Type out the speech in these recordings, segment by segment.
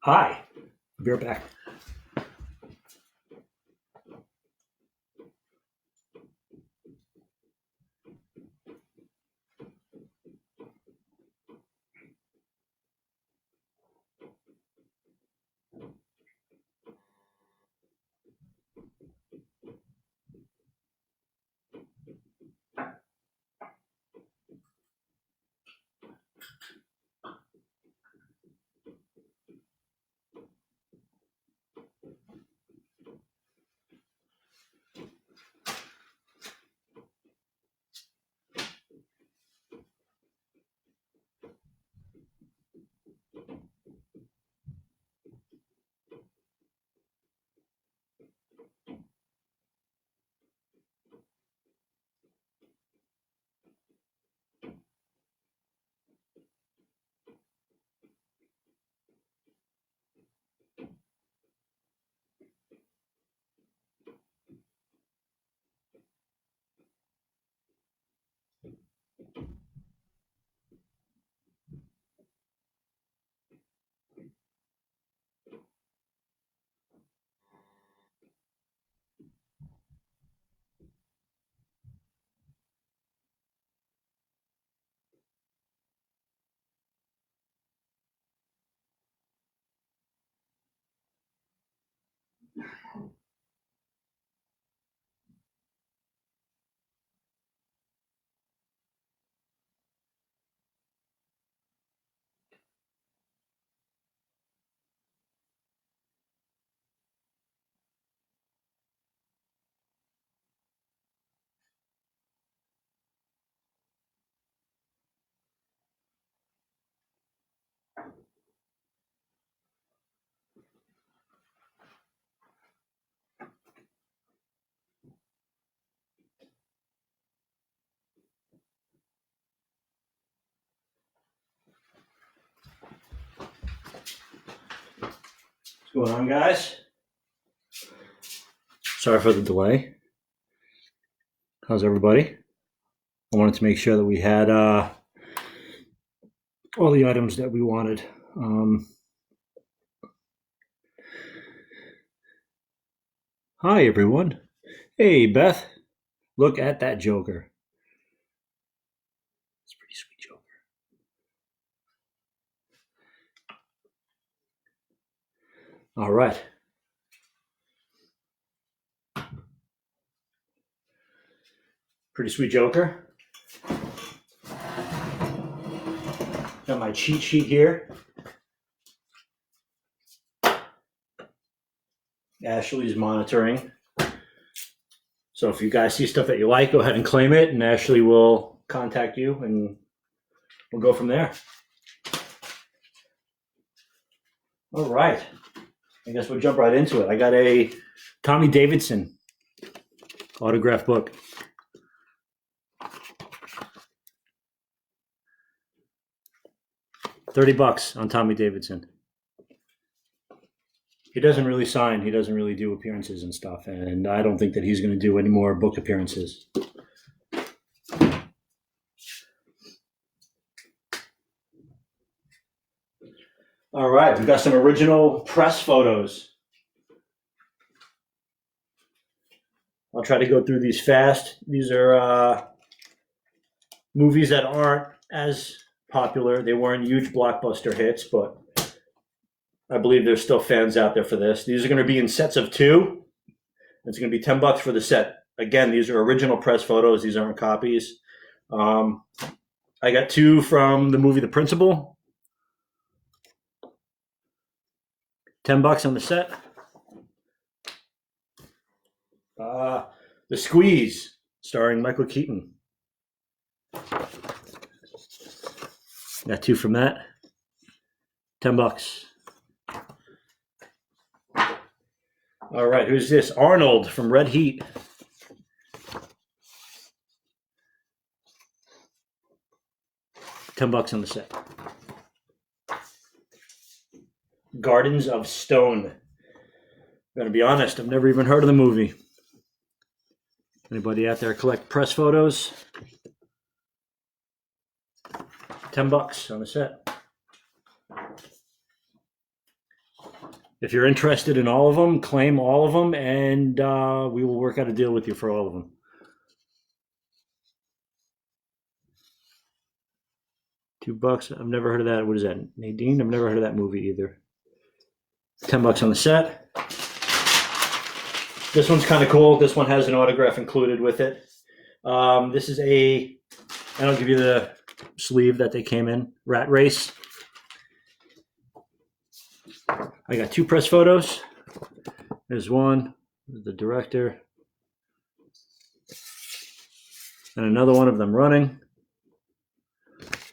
Hi, I'll be right back. What's going on, guys? Sorry for the delay. How's everybody? I wanted to make sure that we had all the items that we wanted. Hi, everyone. Hey, Beth. Look at that Joker. It's a pretty sweet Joker. All right. Pretty sweet Joker. Got my cheat sheet here. Ashley's monitoring. So if you guys see stuff that you like, go ahead and claim it, and Ashley will contact you, and we'll go from there. All right. I guess we'll jump right into it. I got a Tommy Davidson autograph book. $30 on Tommy Davidson. He doesn't really sign. He doesn't really do appearances and stuff, and I don't think that he's going to do any more book appearances. All right, we've got some original press photos. I'll try to go through these fast. These are movies that aren't as popular. They weren't huge blockbuster hits, but I believe there's still fans out there for this. These are going to be in sets of 2. It's going to be $10 for the set. Again, these are original press photos. These aren't copies. I got 2 from the movie The Principal. $10 on the set. The Squeeze, starring Michael Keaton. Got 2 from that. $10. All right, who's this? Arnold from Red Heat. $10 on the set. Gardens of Stone. I'm gonna be honest, I've never even heard of the movie. Anybody out there collect press photos? $10 on the set. If you're interested in all of them, claim all of them, and we will work out a deal with you for all of them. $2. I've never heard of that. What is that? Nadine? I've never heard of that movie either. $10 on the set. This one's kind of cool. This one has an autograph included with it. This is and I'll give you the sleeve that they came in. Rat Race. I got 2 press photos. There's one, the director, and another one of them running.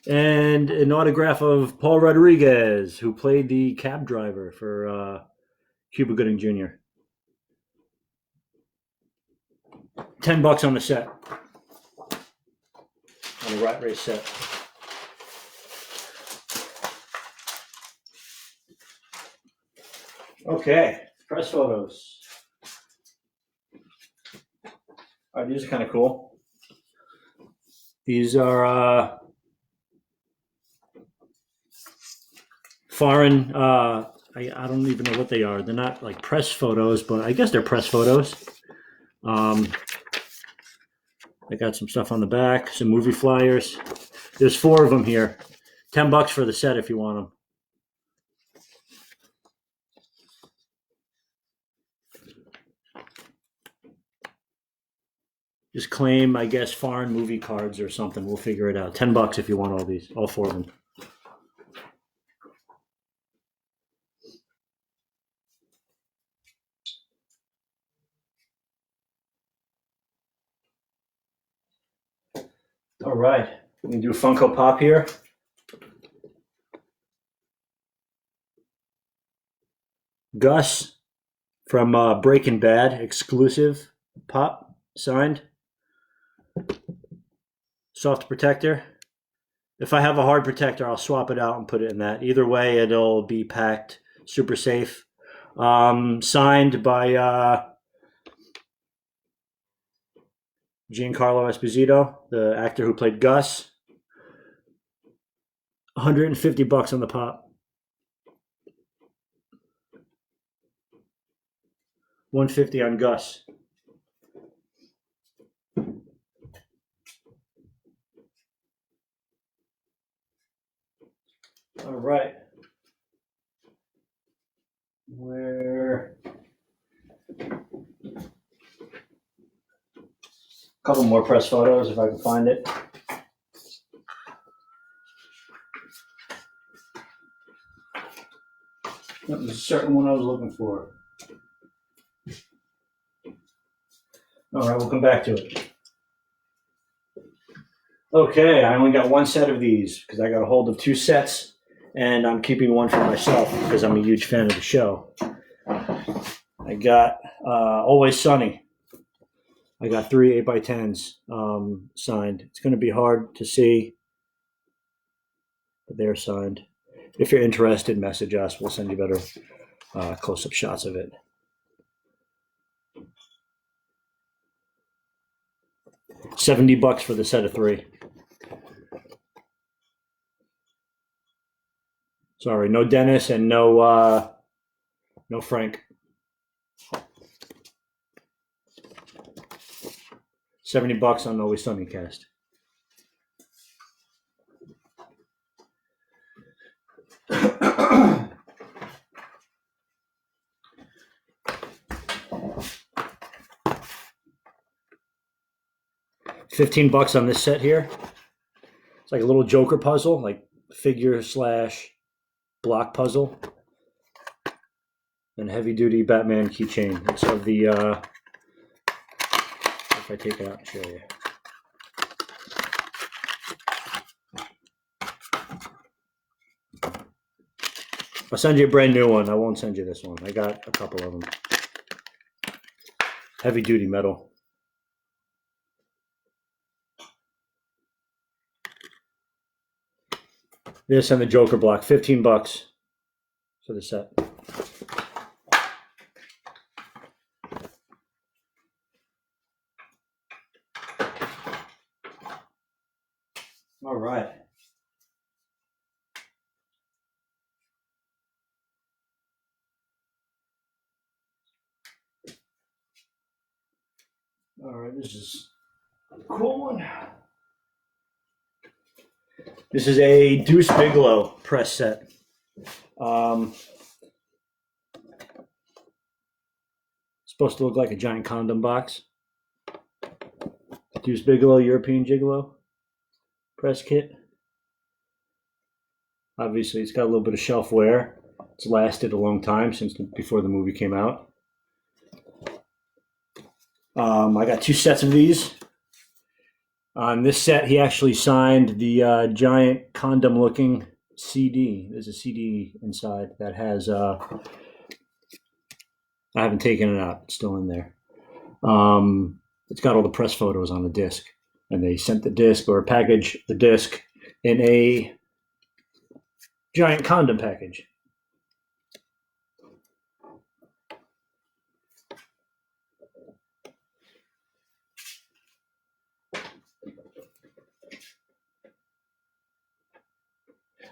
And an autograph of Paul Rodriguez, who played the cab driver for Cuba Gooding Jr. $10 on the set. On the Rat Race set. Okay, press photos. All right, these are kind of cool. These are foreign, I don't even know what they are. They're not like press photos, but I guess they're press photos. I got some stuff on the back, some movie flyers. There's 4 of them here. $10 for the set if you want them. Just claim, I guess, foreign movie cards or something. We'll figure it out. $10 if you want all these, all 4 of them. All right, we can do a Funko Pop here. Gus from Breaking Bad, exclusive pop, signed. Soft protector. If I have a hard protector, I'll swap it out and put it in that. Either way, it'll be packed, super safe. Signed by Giancarlo Esposito, the actor who played Gus. $150 on the pop. $150 on Gus. All right. Where? A couple more press photos if I can find it. That was a certain one I was looking for. All right, we'll come back to it. Okay, I only got 1 set of these because I got a hold of 2 sets, and I'm keeping 1 for myself because I'm a huge fan of the show. I got Always Sunny. I got 3 8x10s signed. It's going to be hard to see, but they're signed. If you're interested, message us. We'll send you better close-up shots of it. $70 for the set of 3. Sorry, no Dennis and no Frank. $70 on Always Sunny cast. $15 on this set here. It's like a little Joker puzzle, like figure slash block puzzle. And heavy duty Batman keychain. It's of the, if I take it out and show you. I'll send you a brand new one. I won't send you this one. I got a couple of them. Heavy duty metal. This and the Joker block, $15 for the set. All right. All right, this is a cool one. This is a Deuce Bigalow press set. Supposed to look like a giant condom box. Deuce Bigalow European Gigolo press kit. Obviously, it's got a little bit of shelf wear. It's lasted a long time since before the movie came out. I got 2 sets of these. On this set, he actually signed the giant condom-looking CD. There's a CD inside that has. I haven't taken it out; it's still in there. It's got all the press photos on the disc, and they sent the disc or package the disc in a giant condom package.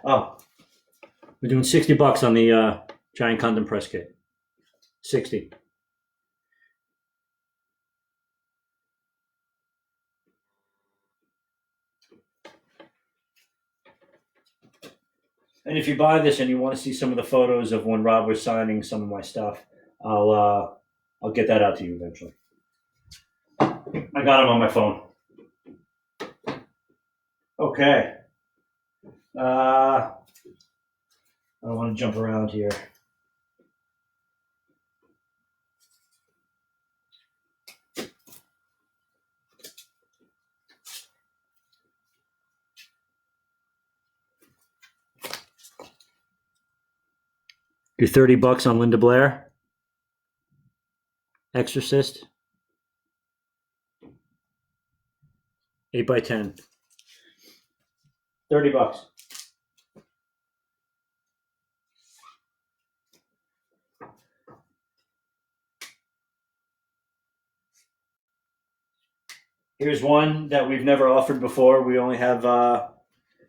Oh, we're doing $60 on the giant condom press kit. 60. And if you buy this and you want to see some of the photos of when Rob was signing some of my stuff, I'll get that out to you eventually. I got him on my phone. Okay. I don't want to jump around here. Do $30 on Linda Blair. Exorcist. 8x10. $30. Here's one that we've never offered before. We only have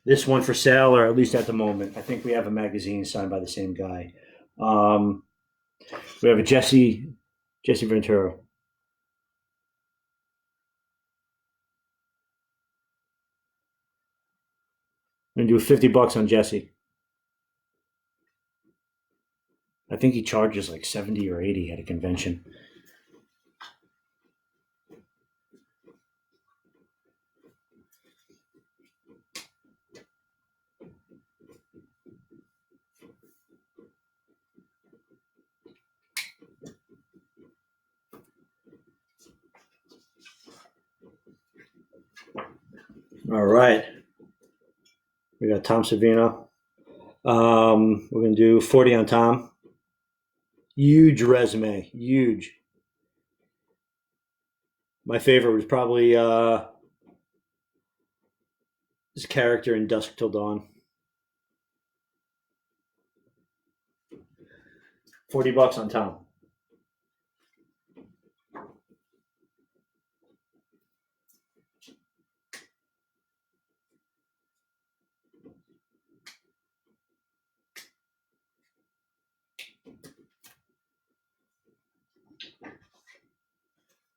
this one for sale, or at least at the moment. I think we have a magazine signed by the same guy. We have a Jesse Ventura. I'm gonna do $50 on Jesse. I think he charges like 70 or 80 at a convention. All right. We got Tom Savino. We're going to do 40 on Tom. Huge resume. Huge. My favorite was probably his character in Dusk Till Dawn. $40 on Tom.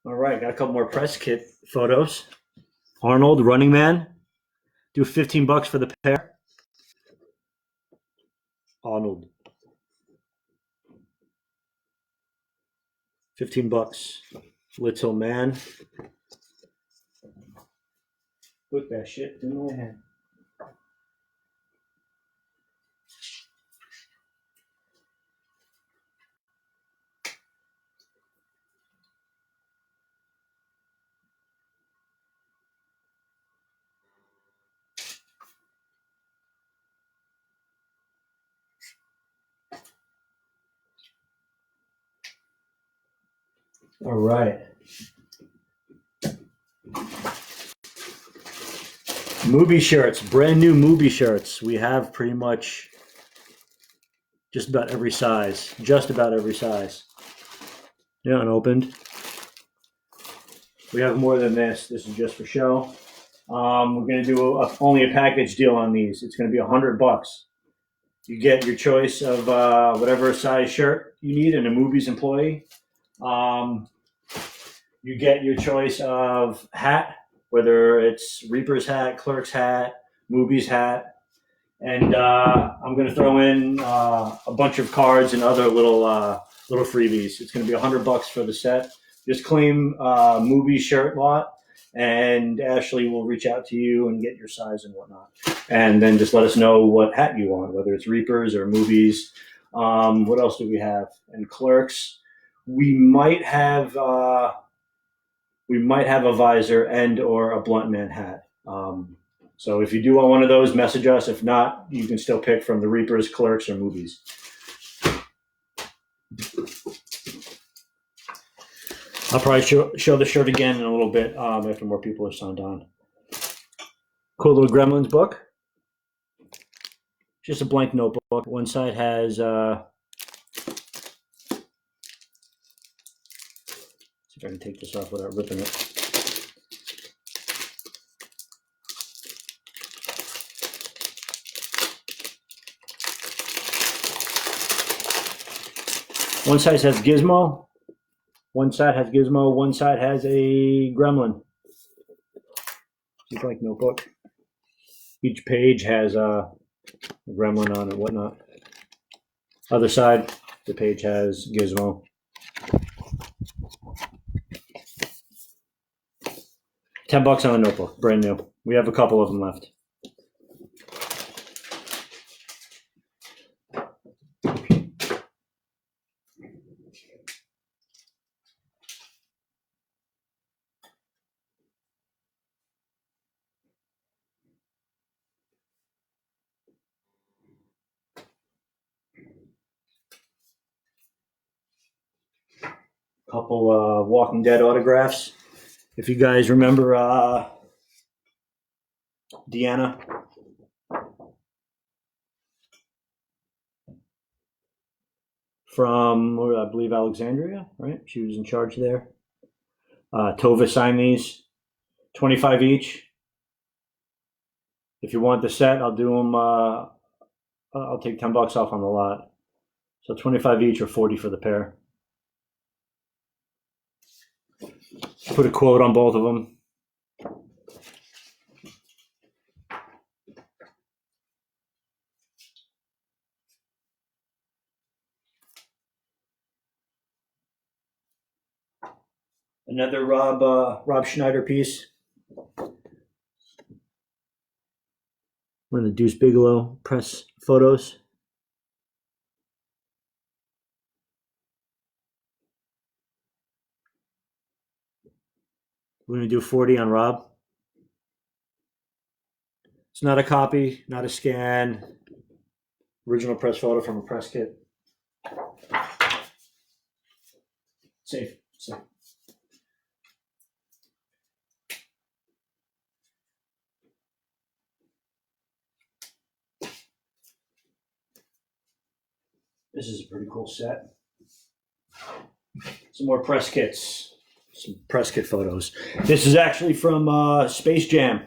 All right, got a couple more press kit photos. Arnold, Running Man. Do $15 for the pair. Arnold. $15. Little Man. Put that shit in my hand. All right. Movie shirts, brand new movie shirts. We have pretty much just about every size. Just about every size. Yeah, unopened. We have more than this. This is just for show. We're going to do only a package deal on these. It's going to be $100. You get your choice of whatever size shirt you need in a Movies employee. You get your choice of hat, whether it's Reaper's hat, Clerk's hat, Movies hat. And I'm going to throw in a bunch of cards and other little freebies. It's going to be $100 for the set. Just claim Movie shirt lot, and Ashley will reach out to you and get your size and whatnot. And then just let us know what hat you want, whether it's Reapers or Movies. What else do we have? And Clerks. We might have a visor and or a blunt man hat. So if you do want one of those, message us. If not, you can still pick from the Reapers, Clerks, or Movies. I'll probably show the shirt again in a little bit after more people are signed on. Cool little Gremlins book. Just a blank notebook. One side has see if I can take this off without ripping it. One side has Gizmo. One side has Gizmo. One side has a Gremlin. Just like notebook. Each page has a Gremlin on it, whatnot. Other side, the page has Gizmo. $10 on a notebook, brand new. We have a couple of them left. Couple Walking Dead autographs. If you guys remember Deanna. From, I believe, Alexandria, right? She was in charge there. Tova signed these, 25 each. If you want the set, I'll do them. I'll take $10 off on the lot. So 25 each or 40 for the pair. Put a quote on both of them. Another Rob Schneider piece. One of the Deuce Bigalow press photos. We're going to do 40 on Rob. It's not a copy, not a scan. Original press photo from a press kit. Safe. This is a pretty cool set. Some more press kits. Some press kit photos. This is actually from Space Jam.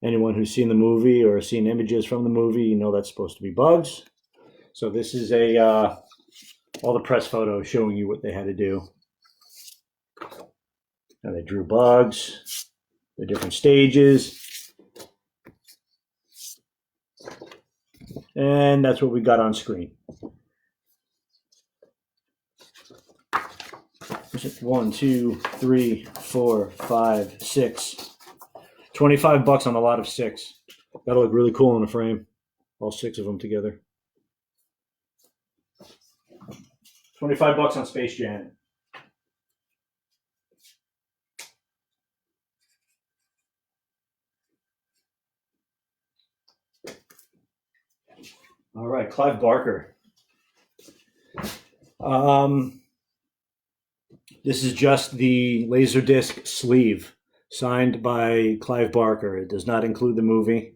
Anyone who's seen the movie or seen images from the movie, you know that's supposed to be Bugs. So this is all the press photos showing you what they had to do. Now they drew Bugs, the different stages. And that's what we got on screen. 1, 2, 3, 4, 5, 6. $25 on a lot of 6. That'll look really cool in a frame. All 6 of them together. $25 on Space Jam. All right, Clive Barker. This is just the Laserdisc sleeve signed by Clive Barker. It does not include the movie.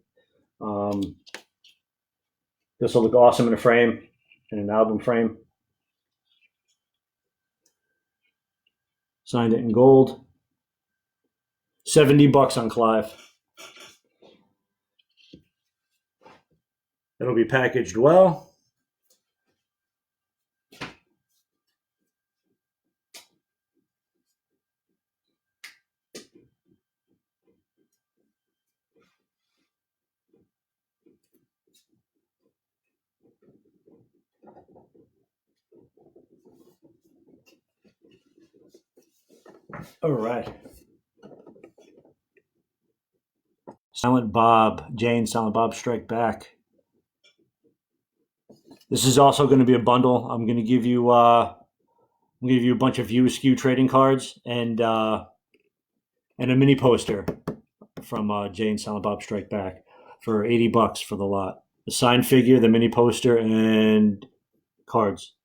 This will look awesome in a frame, in an album frame. Signed it in gold. $70 on Clive. It'll be packaged well. All right. Silent Bob, Jay and Silent Bob Strike Back. This is also going to be a bundle. I'm going to give you a bunch of View Askew trading cards and a mini poster from Jay and Silent Bob Strike Back for $80 for the lot. The signed figure, the mini poster, and cards.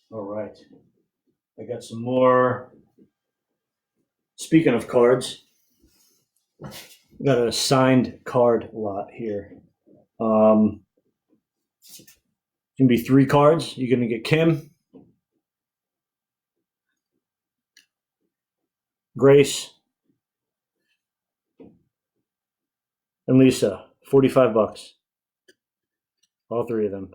All right. I got some more. Speaking of cards, I got a signed card lot here. It's going to be 3 cards. You're going to get Kim, Grace, and Lisa. $45. All 3 of them.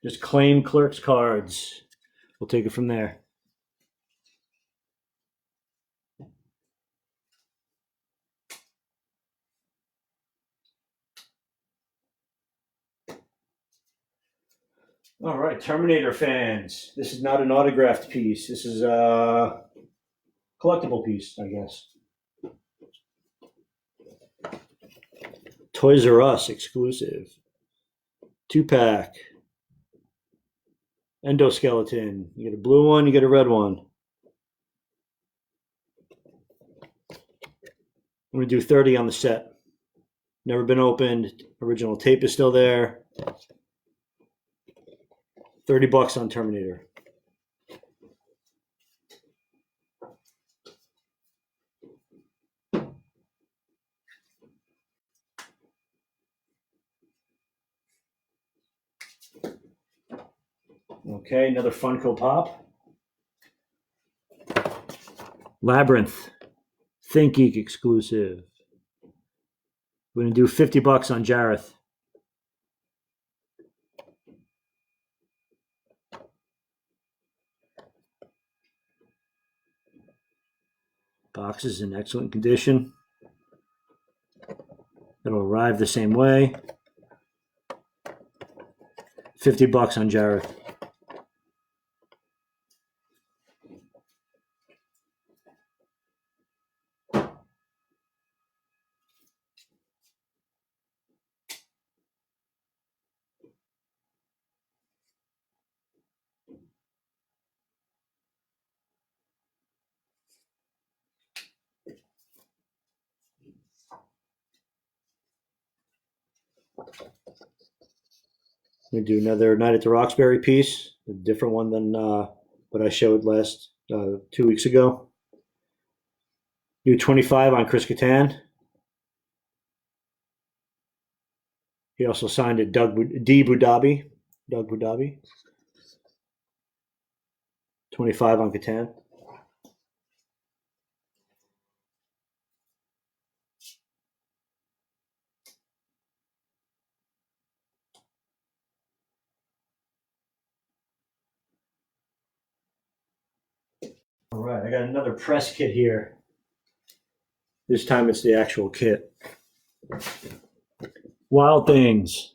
Just claim Clerks cards. We'll take it from there. All right, Terminator fans. This is not an autographed piece. This is a collectible piece, I guess. Toys R Us exclusive. 2-pack. Endoskeleton. You get a blue one, you get a red one. I'm going to do 30 on the set. Never been opened. Original tape is still there. $30 on Terminator. Okay, another Funko Pop. Labyrinth. ThinkGeek exclusive. We're going to do $50 on Jareth. Box is in excellent condition. It'll arrive the same way. $50 on Jareth. I'm going to do another Night at the Roxbury piece, a different one than what I showed last 2 weeks ago. Do 25 on Chris Kattan. He also signed it D. Budabi. Doug Budabi. 25 on Kattan. All right, I got another press kit here. This time it's the actual kit. Wild Things.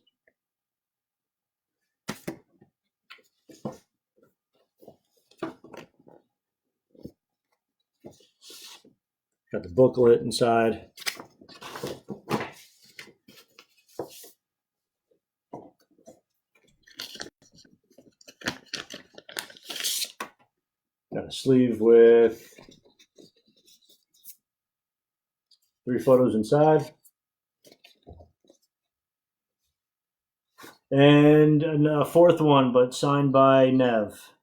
Got the booklet inside. Got a sleeve with 3 photos inside. And a 4th one, but signed by Nev.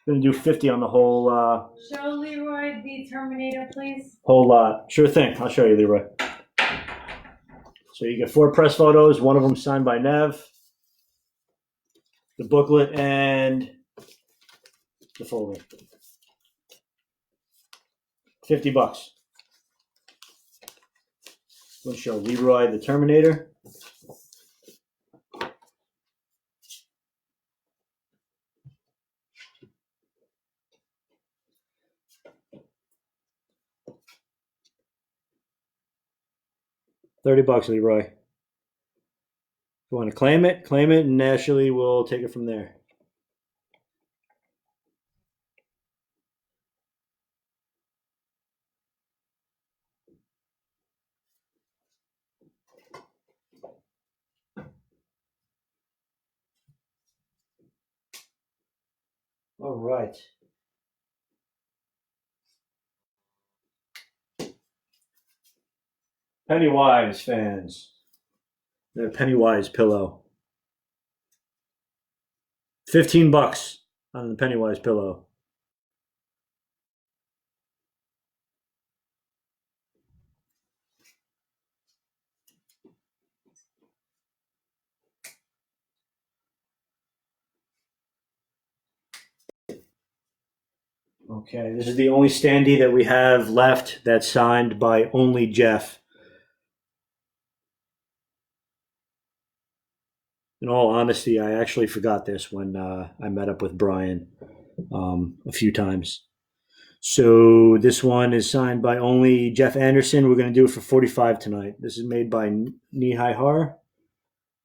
Gonna do 50 on the whole Show Leroy the Terminator, please. whole lot. Sure thing. I'll show you, Leroy. So you get 4 press photos, one of them signed by Nev, the booklet, and the folder. $50. I'm gonna show Leroy the Terminator. $30, Leroy. If you want to claim it, and Ashley will take it from there. All right. Pennywise fans. The Pennywise pillow. $15 on the Pennywise pillow. Okay, this is the only standee that we have left that's signed by only Jeff. In all honesty, I actually forgot this when I met up with Brian a few times. So this one is signed by only Jeff Anderson. We're going to do it for 45 tonight. This is made by Nihai Har.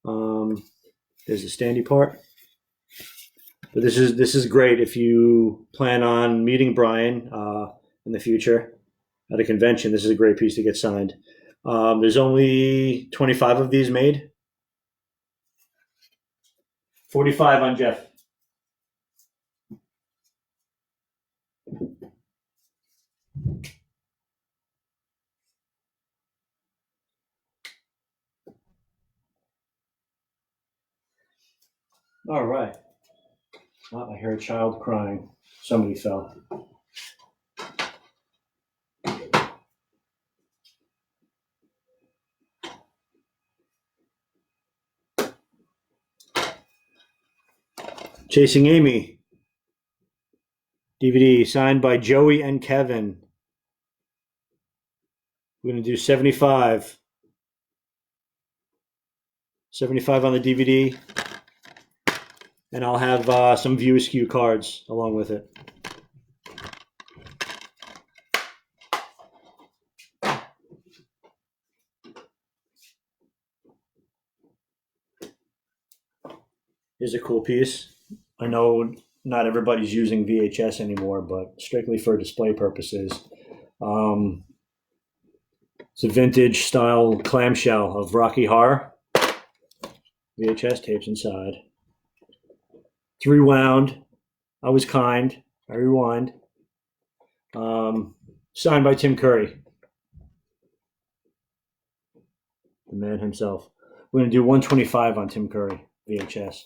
There's the standee part. But this is great if you plan on meeting Brian in the future at a convention. This is a great piece to get signed. There's only 25 of these made. 45 on Jeff. All right. Oh, I hear a child crying. Somebody fell. Chasing Amy. DVD signed by Joey and Kevin. We're going to do 75. 75 on the DVD. And I'll have some View Askew cards along with it. Here's a cool piece. I know not everybody's using VHS anymore, but strictly for display purposes. It's a vintage style clamshell of Rocky Horror. VHS tapes inside. It's rewound. I was kind. I rewind. Signed by Tim Curry, the man himself. We're going to do 125 on Tim Curry VHS.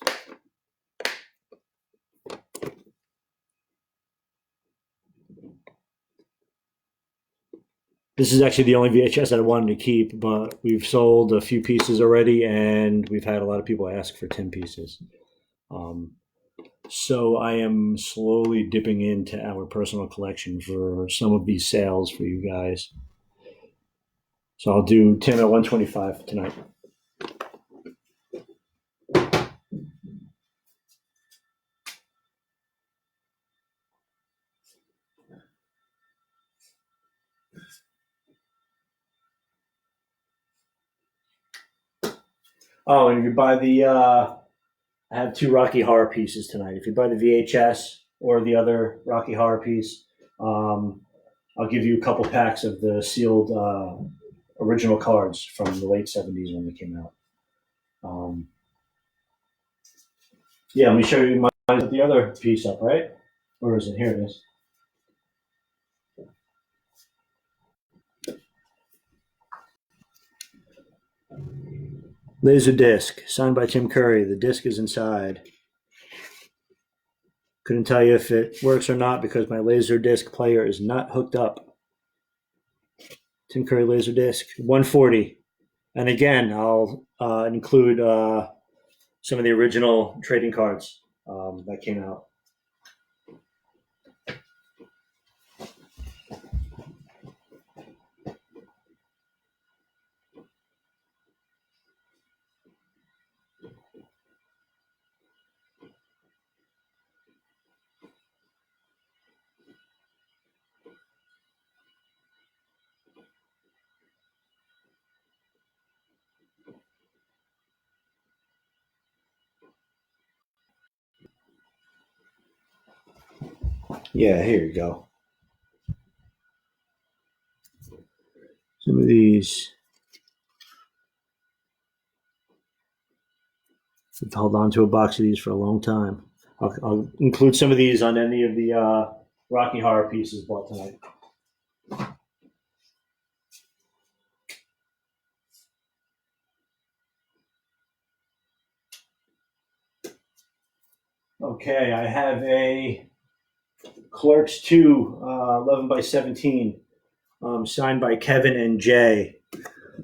This is actually the only VHS that I wanted to keep, but we've sold a few pieces already, and we've had a lot of people ask for 10 pieces. So I am slowly dipping into our personal collection for some of these sales for you guys. So I'll do Tim at 125 tonight. Oh, and if you buy the, I have two Rocky Horror pieces tonight. If you buy the VHS or the other Rocky Horror piece, I'll give you a couple packs of the sealed original cards from the late '70s when they came out. Yeah, let me show you the other piece up, right? Or is it? Here it is. Laser disc, signed by Tim Curry. The disc is inside. Couldn't tell you if it works or not because my laser disc player is not hooked up. Tim Curry laser disc, 140. And again, I'll include some of the original trading cards that came out. Yeah, here you go. Some of these. I've held on to a box of these for a long time. I'll include some of these on any of the Rocky Horror pieces bought tonight. Okay, I have a Clerks 2, 11 by 17, signed by Kevin and Jay.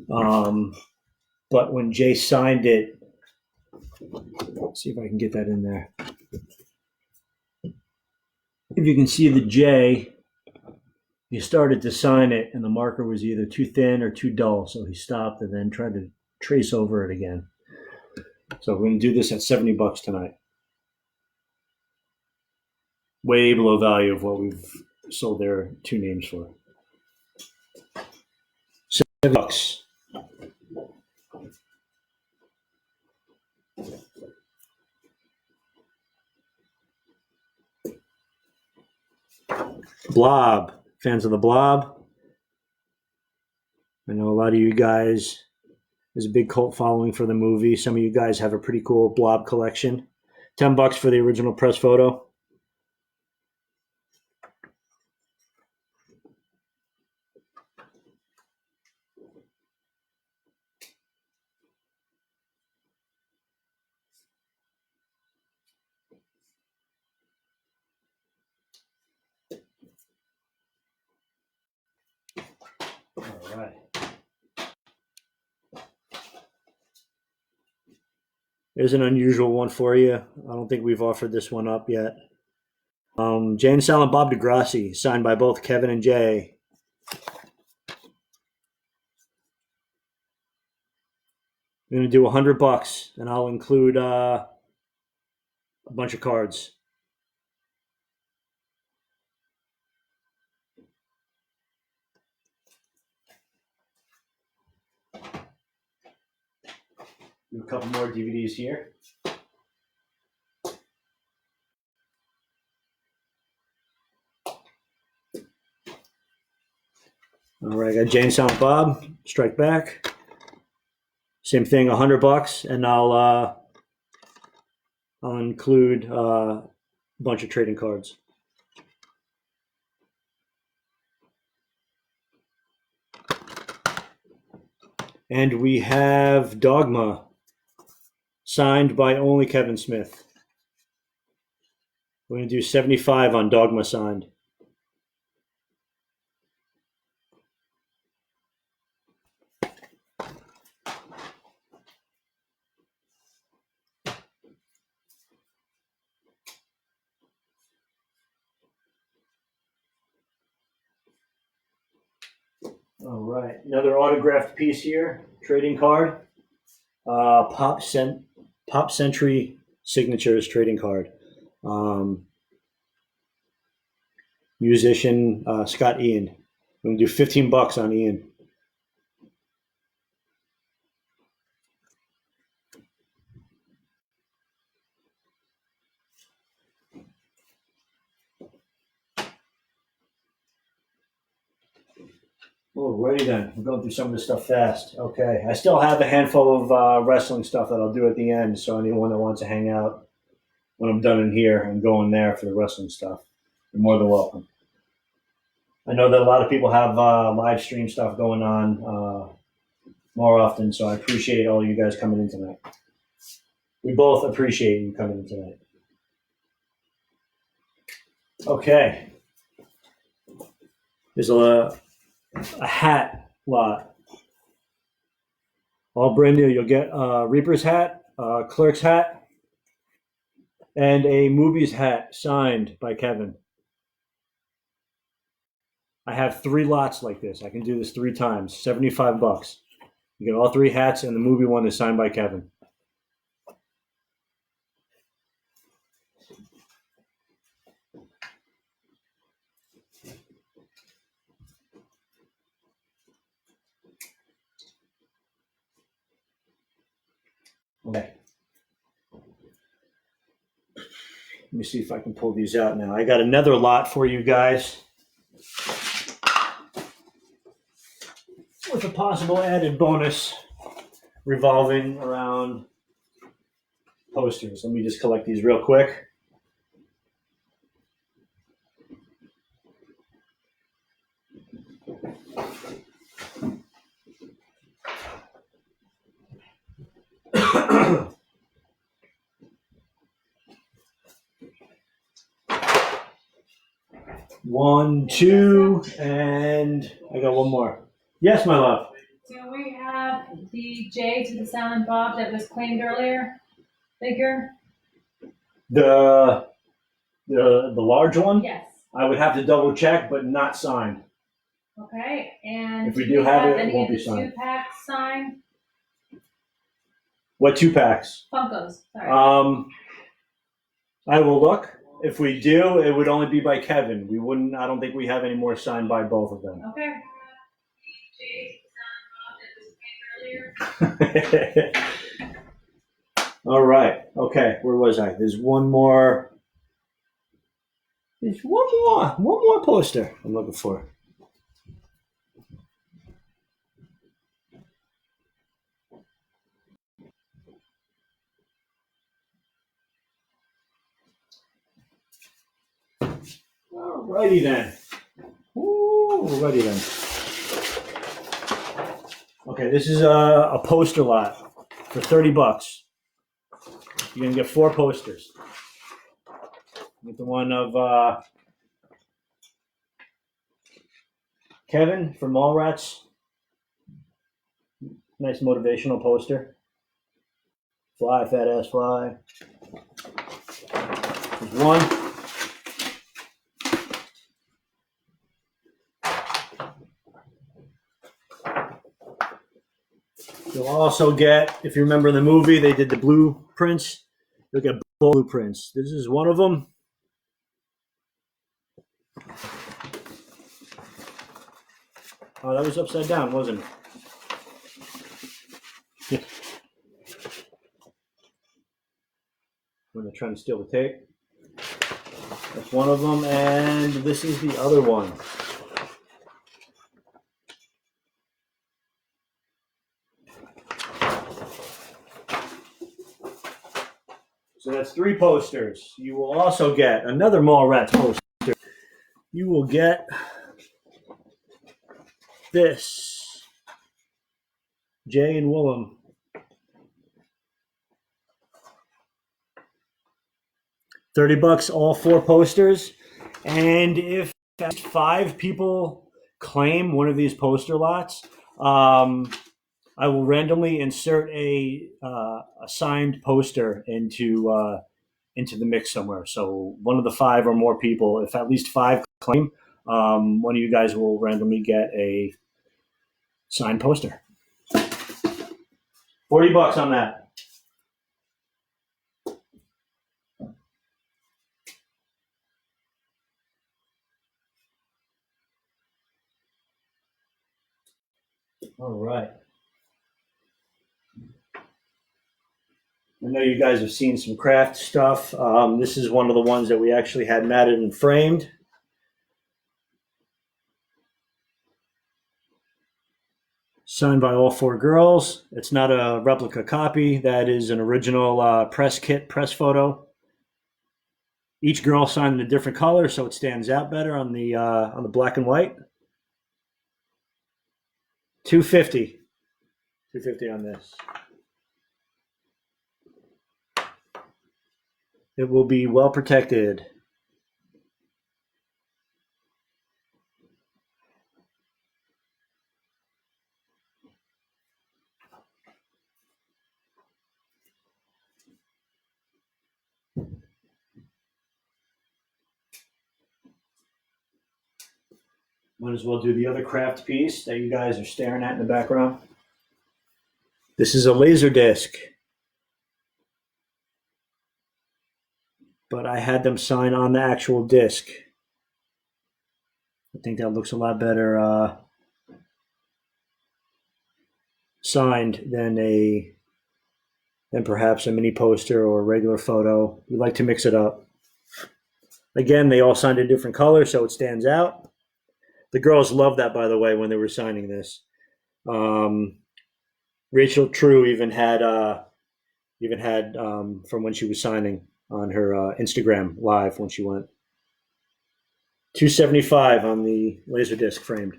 But when Jay signed it, let's see if I can get that in there. If you can see the J, he started to sign it and the marker was either too thin or too dull. So he stopped and then tried to trace over it again. So we're going to do this at $70 tonight. Way below value of what we've sold their two names for. $7. Blob. Fans of the Blob? I know a lot of you guys, there's a big cult following for the movie. Some of you guys have a pretty cool Blob collection. $10 for the original press photo. All right. There's an unusual one for you. I don't think we've offered this one up yet. Jay and Silent Bob Degrassi, signed by both Kevin and Jay. I'm going to do $100, and I'll include a bunch of cards. Do a couple more DVDs here. All right, I got Jay and Silent Bob, Strike Back. Same thing, $100, and I'll include a bunch of trading cards. And we have Dogma, signed by only Kevin Smith. We're going to do 75 on Dogma signed. All right, another autographed piece here, trading card. Pop Century Signatures trading card. Musician Scott Ian. I'm gonna do $15 on Ian. Alrighty then. We're going through some of this stuff fast. Okay. I still have a handful of wrestling stuff that I'll do at the end. So anyone that wants to hang out when I'm done in here and go in there for the wrestling stuff, you're more than welcome. I know that a lot of people have live stream stuff going on more often, so I appreciate all you guys coming in tonight. We both appreciate you coming in tonight. Okay. There's a hat lot. All brand new. You'll get a Reaper's hat, a Clerk's hat, and a Movies hat signed by Kevin. I have 3 lots like this. I can do this 3 times. $75. You get all 3 hats, and the movie one is signed by Kevin. Okay. Let me see if I can pull these out now. I got another lot for you guys with a possible added bonus revolving around posters. Let me just collect these real quick. One, two, and I got one more. Yes, my love. Do we have the J to the Silent Bob that was claimed earlier figure? The large one? Yes. I would have to double check, but not signed. Okay, and If we do have it, it any won't of be the signed. 2-packs signed? What 2-packs? Funkos, sorry. I will look. If we do, it would only be by Kevin. We wouldn't. I don't think we have any more signed by both of them. Okay. All right. Okay. Where was I? There's one more. There's one more. One more poster I'm looking for. Alrighty then. Alrighty then. Okay, this is a poster lot for $30. You're gonna get 4 posters. Get the one of Kevin from Mallrats. Nice motivational poster. Fly, fat ass, fly. There's one. You'll also get, if you remember the movie, they did the blueprints. You'll get blueprints. This is one of them. Oh, that was upside down, wasn't it? Yeah. When they're trying to steal the tape. That's one of them, and this is the other one. So that's 3 posters. You will also get another Mallrats poster. You will get this. Jay and Willem. $30, all 4 posters. And if 5 people claim one of these poster lots, I will randomly insert a signed poster into the mix somewhere. So one of the 5 or more people, if at least 5 claim, one of you guys will randomly get a signed poster. $40 on that. All right. I know you guys have seen some craft stuff. This is one of the ones that we actually had matted and framed. Signed by all four girls. It's not a replica copy. That is an original press kit, press photo. Each girl signed in a different color, so it stands out better on the black and white. $250. $250 on this. It will be well protected. Might as well do the other craft piece that you guys are staring at in the background. This is a laser disc, but I had them sign on the actual disc. I think that looks a lot better signed than perhaps a mini poster or a regular photo. We like to mix it up. Again, they all signed a different color, so it stands out. The girls loved that, by the way, when they were signing this. Rachel True even had from when she was signing on her Instagram live when she went. $275 on the Laserdisc framed.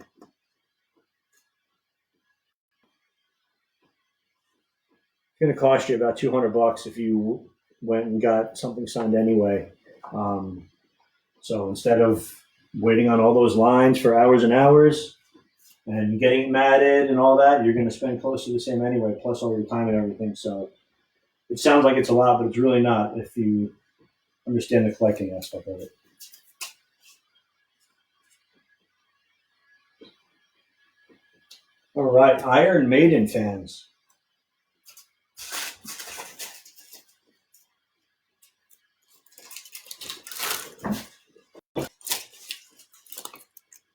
It's going to cost you about $200 if you went and got something signed anyway. So instead of waiting on all those lines for hours and hours and getting it matted and all that, you're going to spend close to the same anyway, plus all your time and everything. So it sounds like it's a lot, but it's really not if you understand the collecting aspect of it. All right, Iron Maiden fans.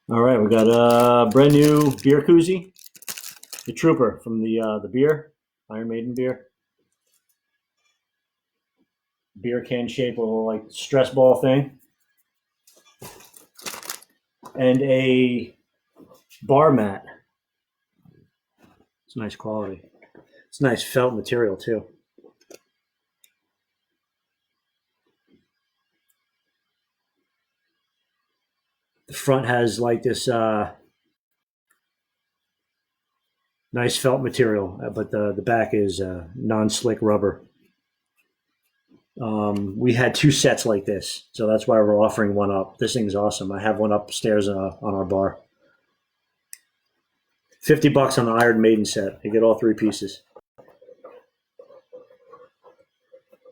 All right, we got a brand new beer koozie, the Trooper from the beer, Iron Maiden beer. Beer can shape, a little like stress ball thing, and a bar mat. It's nice quality. It's nice felt material too. The front has like this nice felt material, but the back is non-slick rubber. We had two sets like this, so that's why we're offering one up. This thing's awesome. I have one upstairs on our bar. $50 on the Iron Maiden set. You get all three pieces.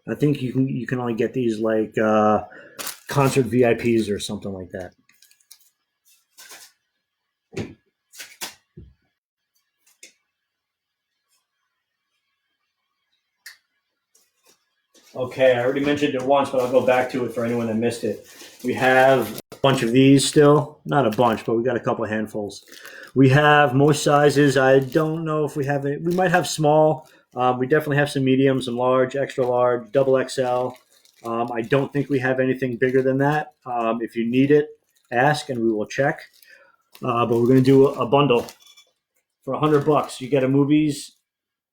I think you can only get these like concert VIPs or something like that. Okay, I already mentioned it once, but I'll go back to it for anyone that missed it. We have a bunch of these still. Not a bunch, but we got a couple of handfuls. We have most sizes. I don't know if we have it. We might have small. We definitely have some mediums, some large, extra large, double XL. I don't think we have anything bigger than that. If you need it, ask and we will check. But we're going to do a bundle for $100. You get a Movies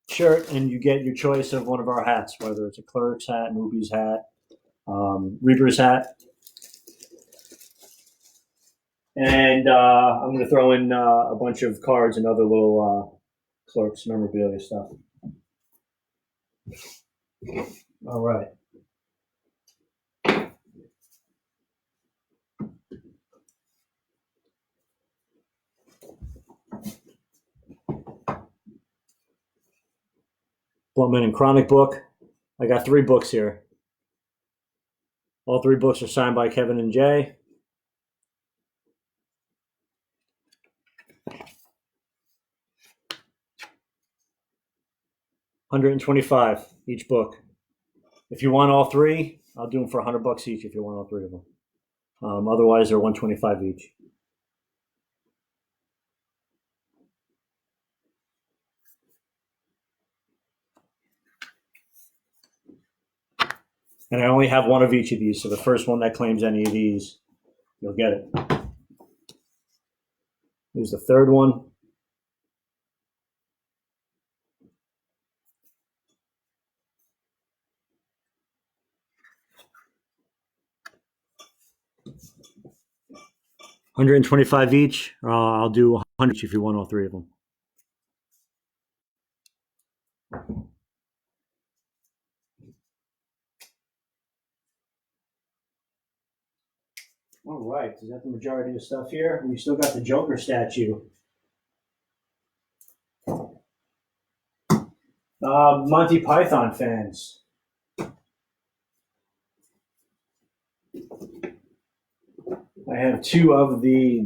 shirt and you get your choice of one of our hats, whether it's a Clerks hat, Movies hat, Reaper's hat. And I'm going to throw in a bunch of cards and other little Clerks memorabilia stuff. All right. Blumman and Chronic book. I got 3 books here. All 3 books are signed by Kevin and Jay. $125 each book. If you want all 3, I'll do them for $100 each. If you want all 3 of them, otherwise they're $125 each. And I only have one of each of these, so the first one that claims any of these, you'll get it. Here's the third one. 125 each. I'll do 100 if you want all three of them. All right, is that the majority of the stuff here? We still got the Joker statue. Monty Python fans. I have two of the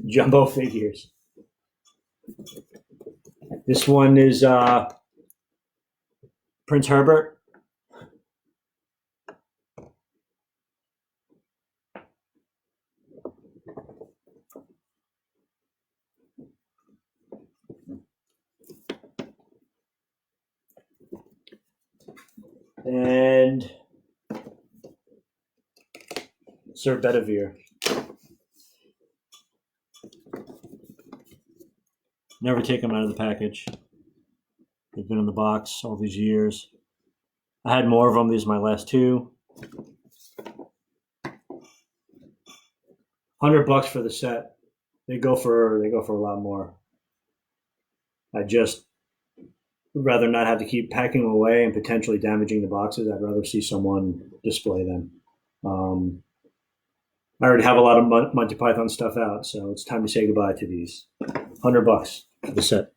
jumbo figures. This one is Prince Herbert. And Sir Bedivere. Never take them out of the package. They've been in the box all these years. I had more of them. These are my last two. $100 for the set. They go for a lot more. I just would rather not have to keep packing them away and potentially damaging the boxes. I'd rather see someone display them. I already have a lot of Monty Python stuff out, so it's time to say goodbye to these. $100 for the set.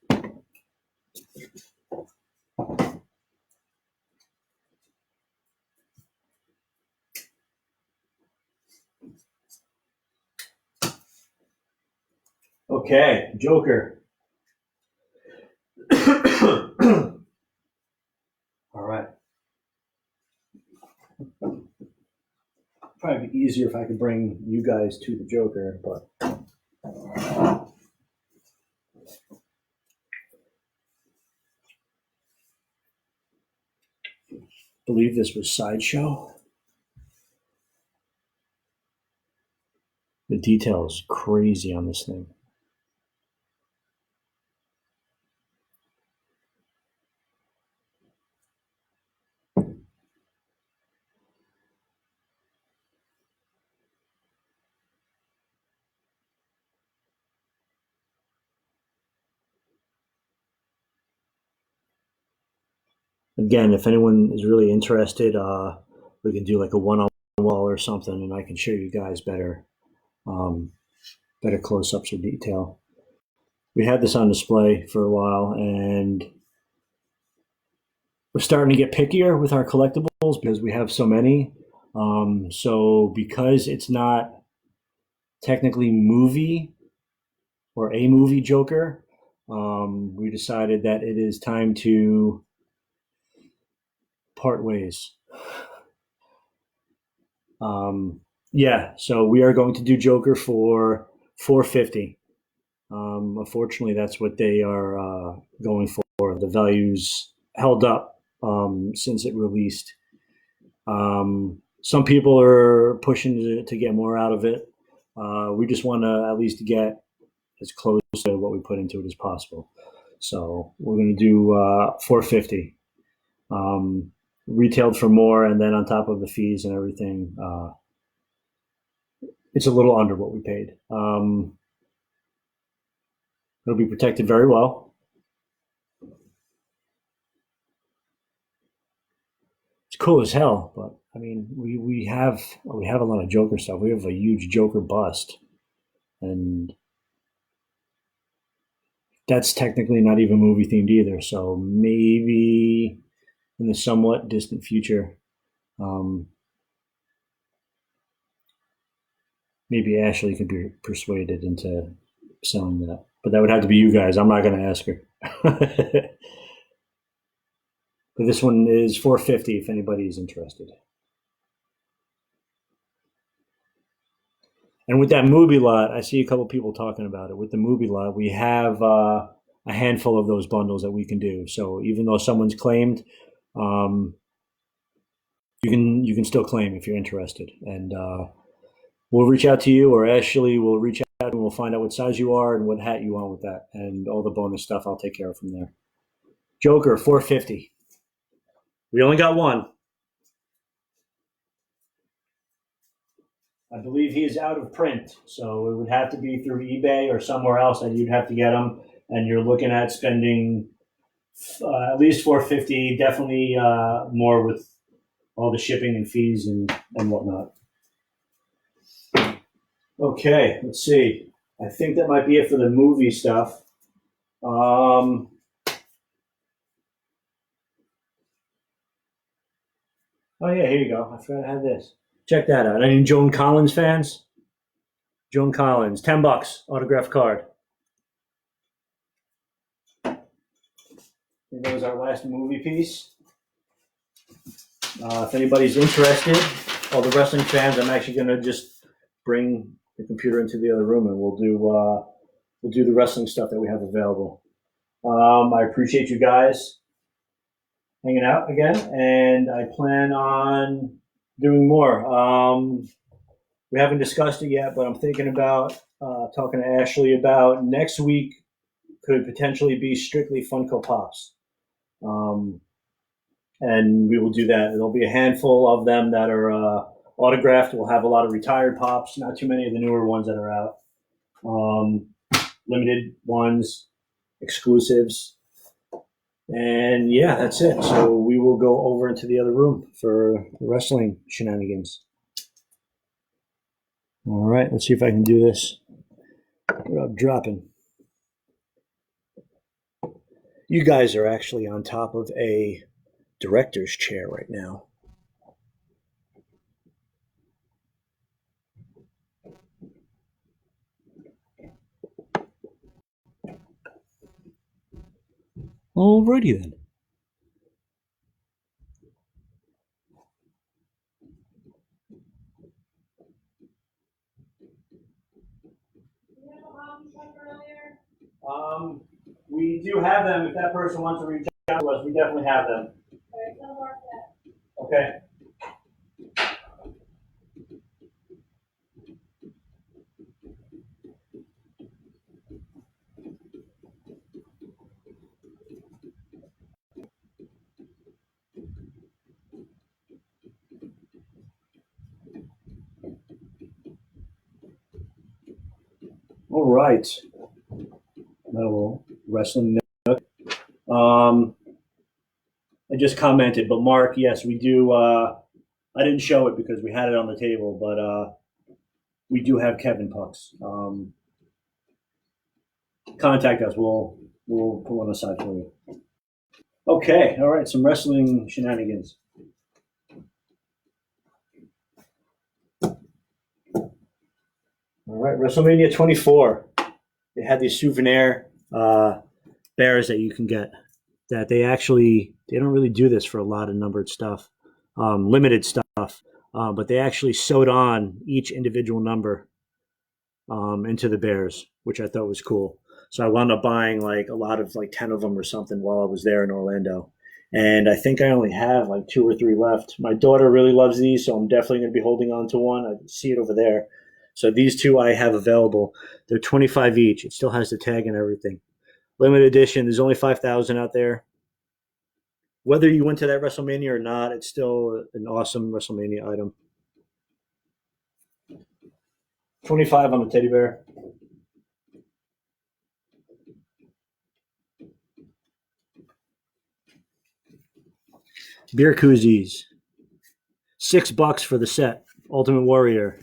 Okay, Joker. All right. Probably be easier if I could bring you guys to the Joker, but I believe this was Sideshow. The detail is crazy on this thing. Again, if anyone is really interested, we can do like a one-on-one wall or something, and I can show you guys better close-ups or detail. We had this on display for a while, and we're starting to get pickier with our collectibles because we have so many. So because it's not technically movie or a movie Joker, we decided that it is time to part ways. Yeah, so we are going to do Joker for $450. Unfortunately, that's what they are going for. The value's held up since it released. Some people are pushing to get more out of it. We just want to at least get as close to what we put into it as possible. So we're going to do $450. Retailed for more, and then on top of the fees and everything, it's a little under what we paid. It'll be protected very well. It's cool as hell, but I mean, we have a lot of Joker stuff. We have a huge Joker bust, and that's technically not even movie themed either. So maybe in the somewhat distant future, maybe Ashley could be persuaded into selling that. But that would have to be you guys. I'm not going to ask her. But this one is $450 if anybody is interested. And with that movie lot, I see a couple people talking about it. With the movie lot, we have a handful of those bundles that we can do. So even though someone's claimed, you can still claim if you're interested. And we'll reach out to you, or Ashley will reach out, and we'll find out what size you are and what hat you want with that, and all the bonus stuff I'll take care of from there. Joker, $450. We only got one. I believe he is out of print, so it would have to be through eBay or somewhere else that you'd have to get them. And you're looking at spending at least $450, definitely more with all the shipping and fees and whatnot. Okay, let's see. I think that might be it for the movie stuff. Oh yeah, here you go. I forgot I had this. Check that out. Any Joan Collins fans? Joan Collins, $10, autographed card. And that was our last movie piece. If anybody's interested, all the wrestling fans, I'm actually going to just bring the computer into the other room and we'll do the wrestling stuff that we have available. I appreciate you guys hanging out again, and I plan on doing more. We haven't discussed it yet, but I'm thinking about talking to Ashley about next week could potentially be strictly Funko Pops. And we will do that. There'll be a handful of them that are autographed. We'll have a lot of retired Pops, not too many of the newer ones that are out. Limited ones, exclusives. And yeah, that's it. So we will go over into the other room for the wrestling shenanigans. All right, let's see if I can do this without dropping. You guys are actually on top of a director's chair right now. Alrighty then. We do have them. If that person wants to reach out to us, we definitely have them. Okay. All right. Little wrestling nook. I just commented, but Mark, yes, we do. I didn't show it because we had it on the table, but we do have Kevin pucks. Contact us. We'll put one aside for you. Okay. All right. Some wrestling shenanigans. All right. WrestleMania 24. They had these souvenir bears that you can get. That they don't really do this for a lot of numbered stuff, limited stuff, but they actually sewed on each individual number into the bears, which I thought was cool. So I wound up buying like a lot of like 10 of them or something while I was there in Orlando. And I think I only have like 2 or 3 left. My daughter really loves these, so I'm definitely going to be holding on to one. I see it over there. So these 2 I have available. They're $25 each. It still has the tag and everything. Limited edition. There's only 5,000 out there. Whether you went to that WrestleMania or not, it's still an awesome WrestleMania item. 25 on the teddy bear. Beer koozies. $6 for the set. Ultimate Warrior.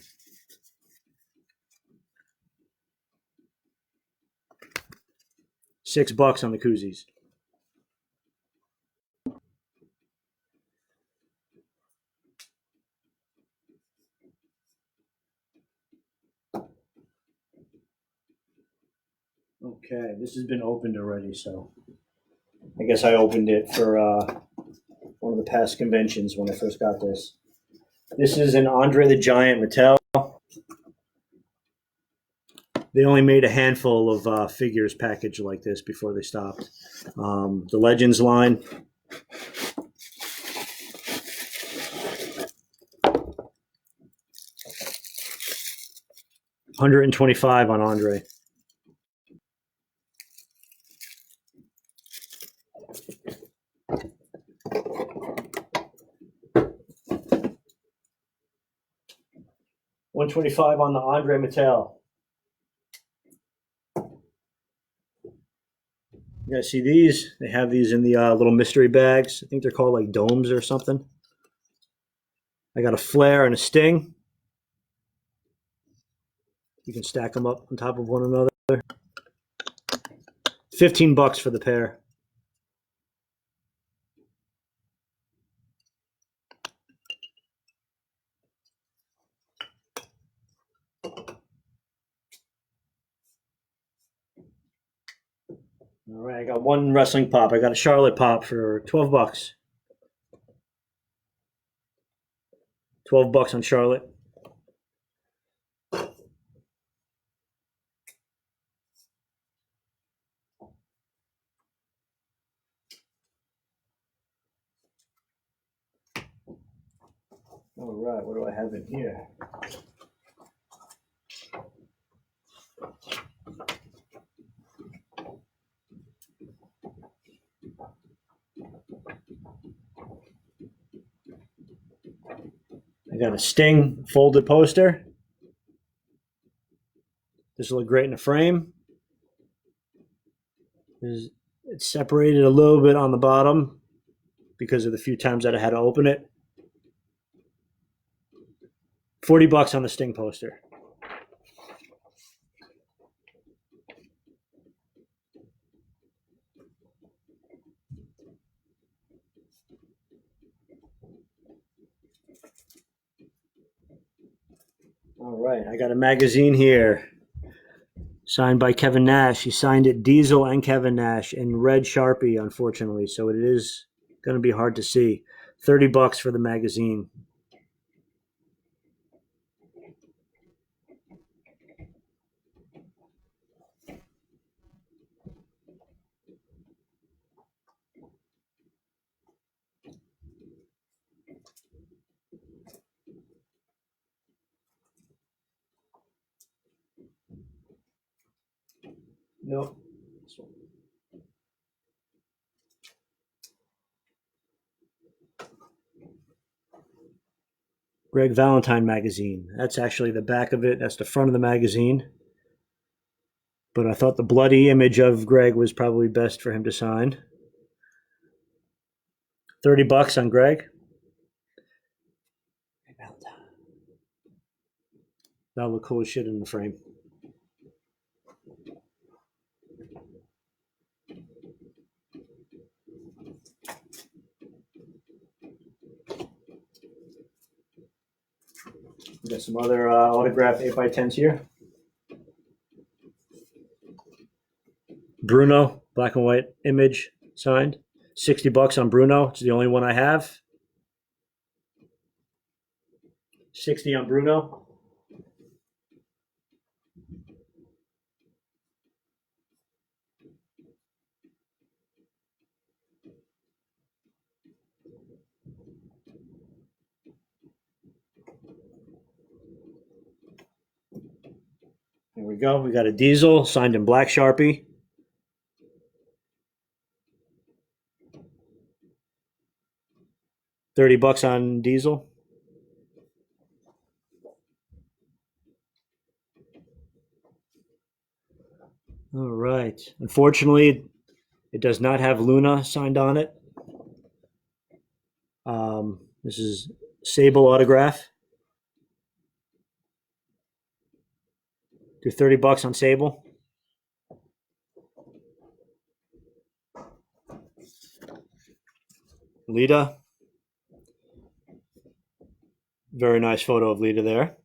$6 on the koozies. Okay, this has been opened already, so I guess I opened it for one of the past conventions when I first got this. This is an Andre the Giant Mattel. They only made a handful of figures packaged like this before they stopped. The Legends line. $125 on Andre. $125 on the Andre Mattel. You guys see these? They have these in the little mystery bags. I think they're called like domes or something. I got a flare and a sting. You can stack them up on top of one another. $15 for the pair. All right, I got one wrestling pop. I got a Charlotte pop for $12. $12 on Charlotte. All right, what do I have in here? I got a Sting folded poster. This will look great in a frame. It's separated a little bit on the bottom because of the few times that I had to open it. $40 on the Sting poster. All right, I got a magazine here signed by Kevin Nash. He signed it Diesel and Kevin Nash in red Sharpie, unfortunately, so it is going to be hard to see. $30 for the magazine. Nope. Greg Valentine magazine. That's actually the back of it. That's the front of the magazine. But I thought the bloody image of Greg was probably best for him to sign. $30 on Greg. That'll look cool as shit in the frame. We got some other autographed 8x10s here. Bruno, black and white image signed. $60 on Bruno. It's the only one I have. 60 on Bruno. There we go. We got a Diesel signed in black Sharpie. $30 on Diesel. All right. Unfortunately, it does not have Luna signed on it. This is Sable autograph. Do $30 on Sable. Lita. Very nice photo of Lita there.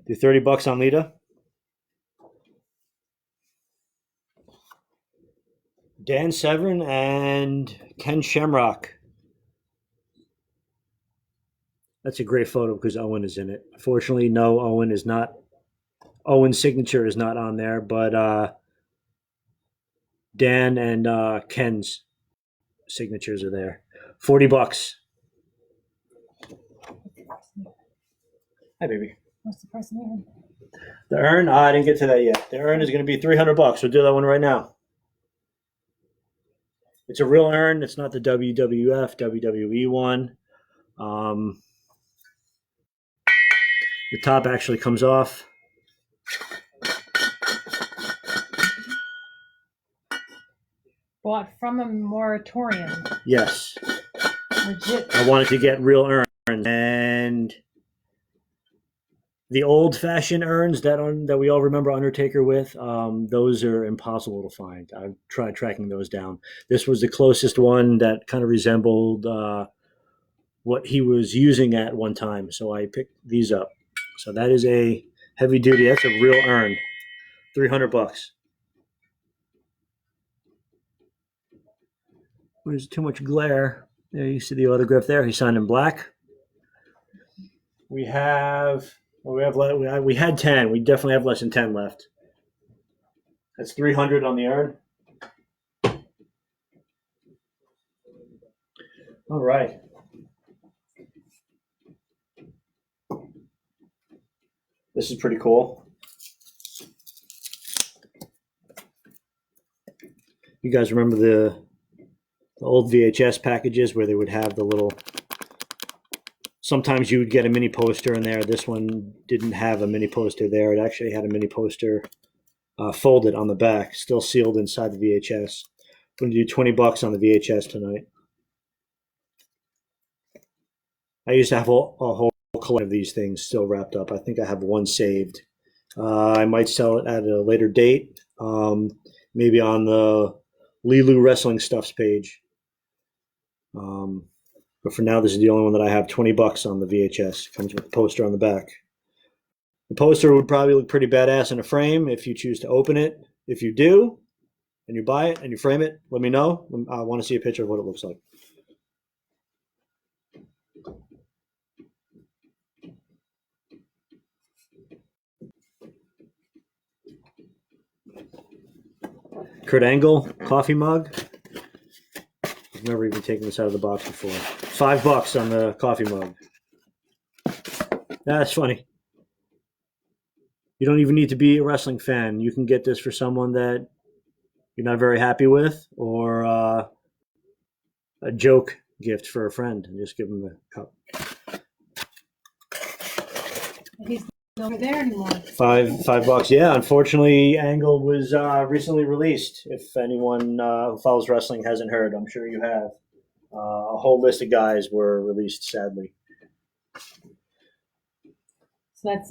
Do $30 on Lita. Dan Severn and Ken Shamrock. That's a great photo because Owen is in it. Unfortunately, no, Owen is not. Owen's signature is not on there, but Dan and Ken's signatures are there. $40. Hi, baby. What's the price of that? The urn, I didn't get to that yet. The urn is going to be $300. We'll do that one right now. It's a real urn. It's not the WWF, WWE one. The top actually comes off. Bought from a moratorium. Yes. Legit. I wanted to get real urns, and the old-fashioned urns that we all remember Undertaker with, those are impossible to find. I've tried tracking those down. This was the closest one that kind of resembled what he was using at one time, so I picked these up. So that is a heavy duty. That's a real urn. $300. There's too much glare. There you see the autograph there. He signed in black. We had 10. We definitely have less than 10 left. That's 300 on the urn. All right. This is pretty cool. You guys remember the old VHS packages where they would have the little, sometimes you would get a mini poster in there. This one didn't have a mini poster there. It actually had a mini poster folded on the back, still sealed inside the VHS. I'm going to do $20 on the VHS tonight. I used to have a whole collection of these things still wrapped up. I think I have one saved. I might sell it at a later date, maybe on the Lilu Wrestling Stuffs page. But for now, this is the only one that I have. $20 on the VHS. Comes with the poster on the back. The poster would probably look pretty badass in a frame if you choose to open it. If you do, and you buy it and you frame it, let me know. I want to see a picture of what it looks like. Kurt Angle coffee mug. I've never even taken this out of the box before. $5 on the coffee mug. That's funny. You don't even need to be a wrestling fan. You can get this for someone that you're not very happy with, or a joke gift for a friend, and just give them the cup. He's not there anymore. $5. Yeah, unfortunately, Angle was recently released. If anyone who follows wrestling hasn't heard, I'm sure you have. A whole list of guys were released, sadly. So that's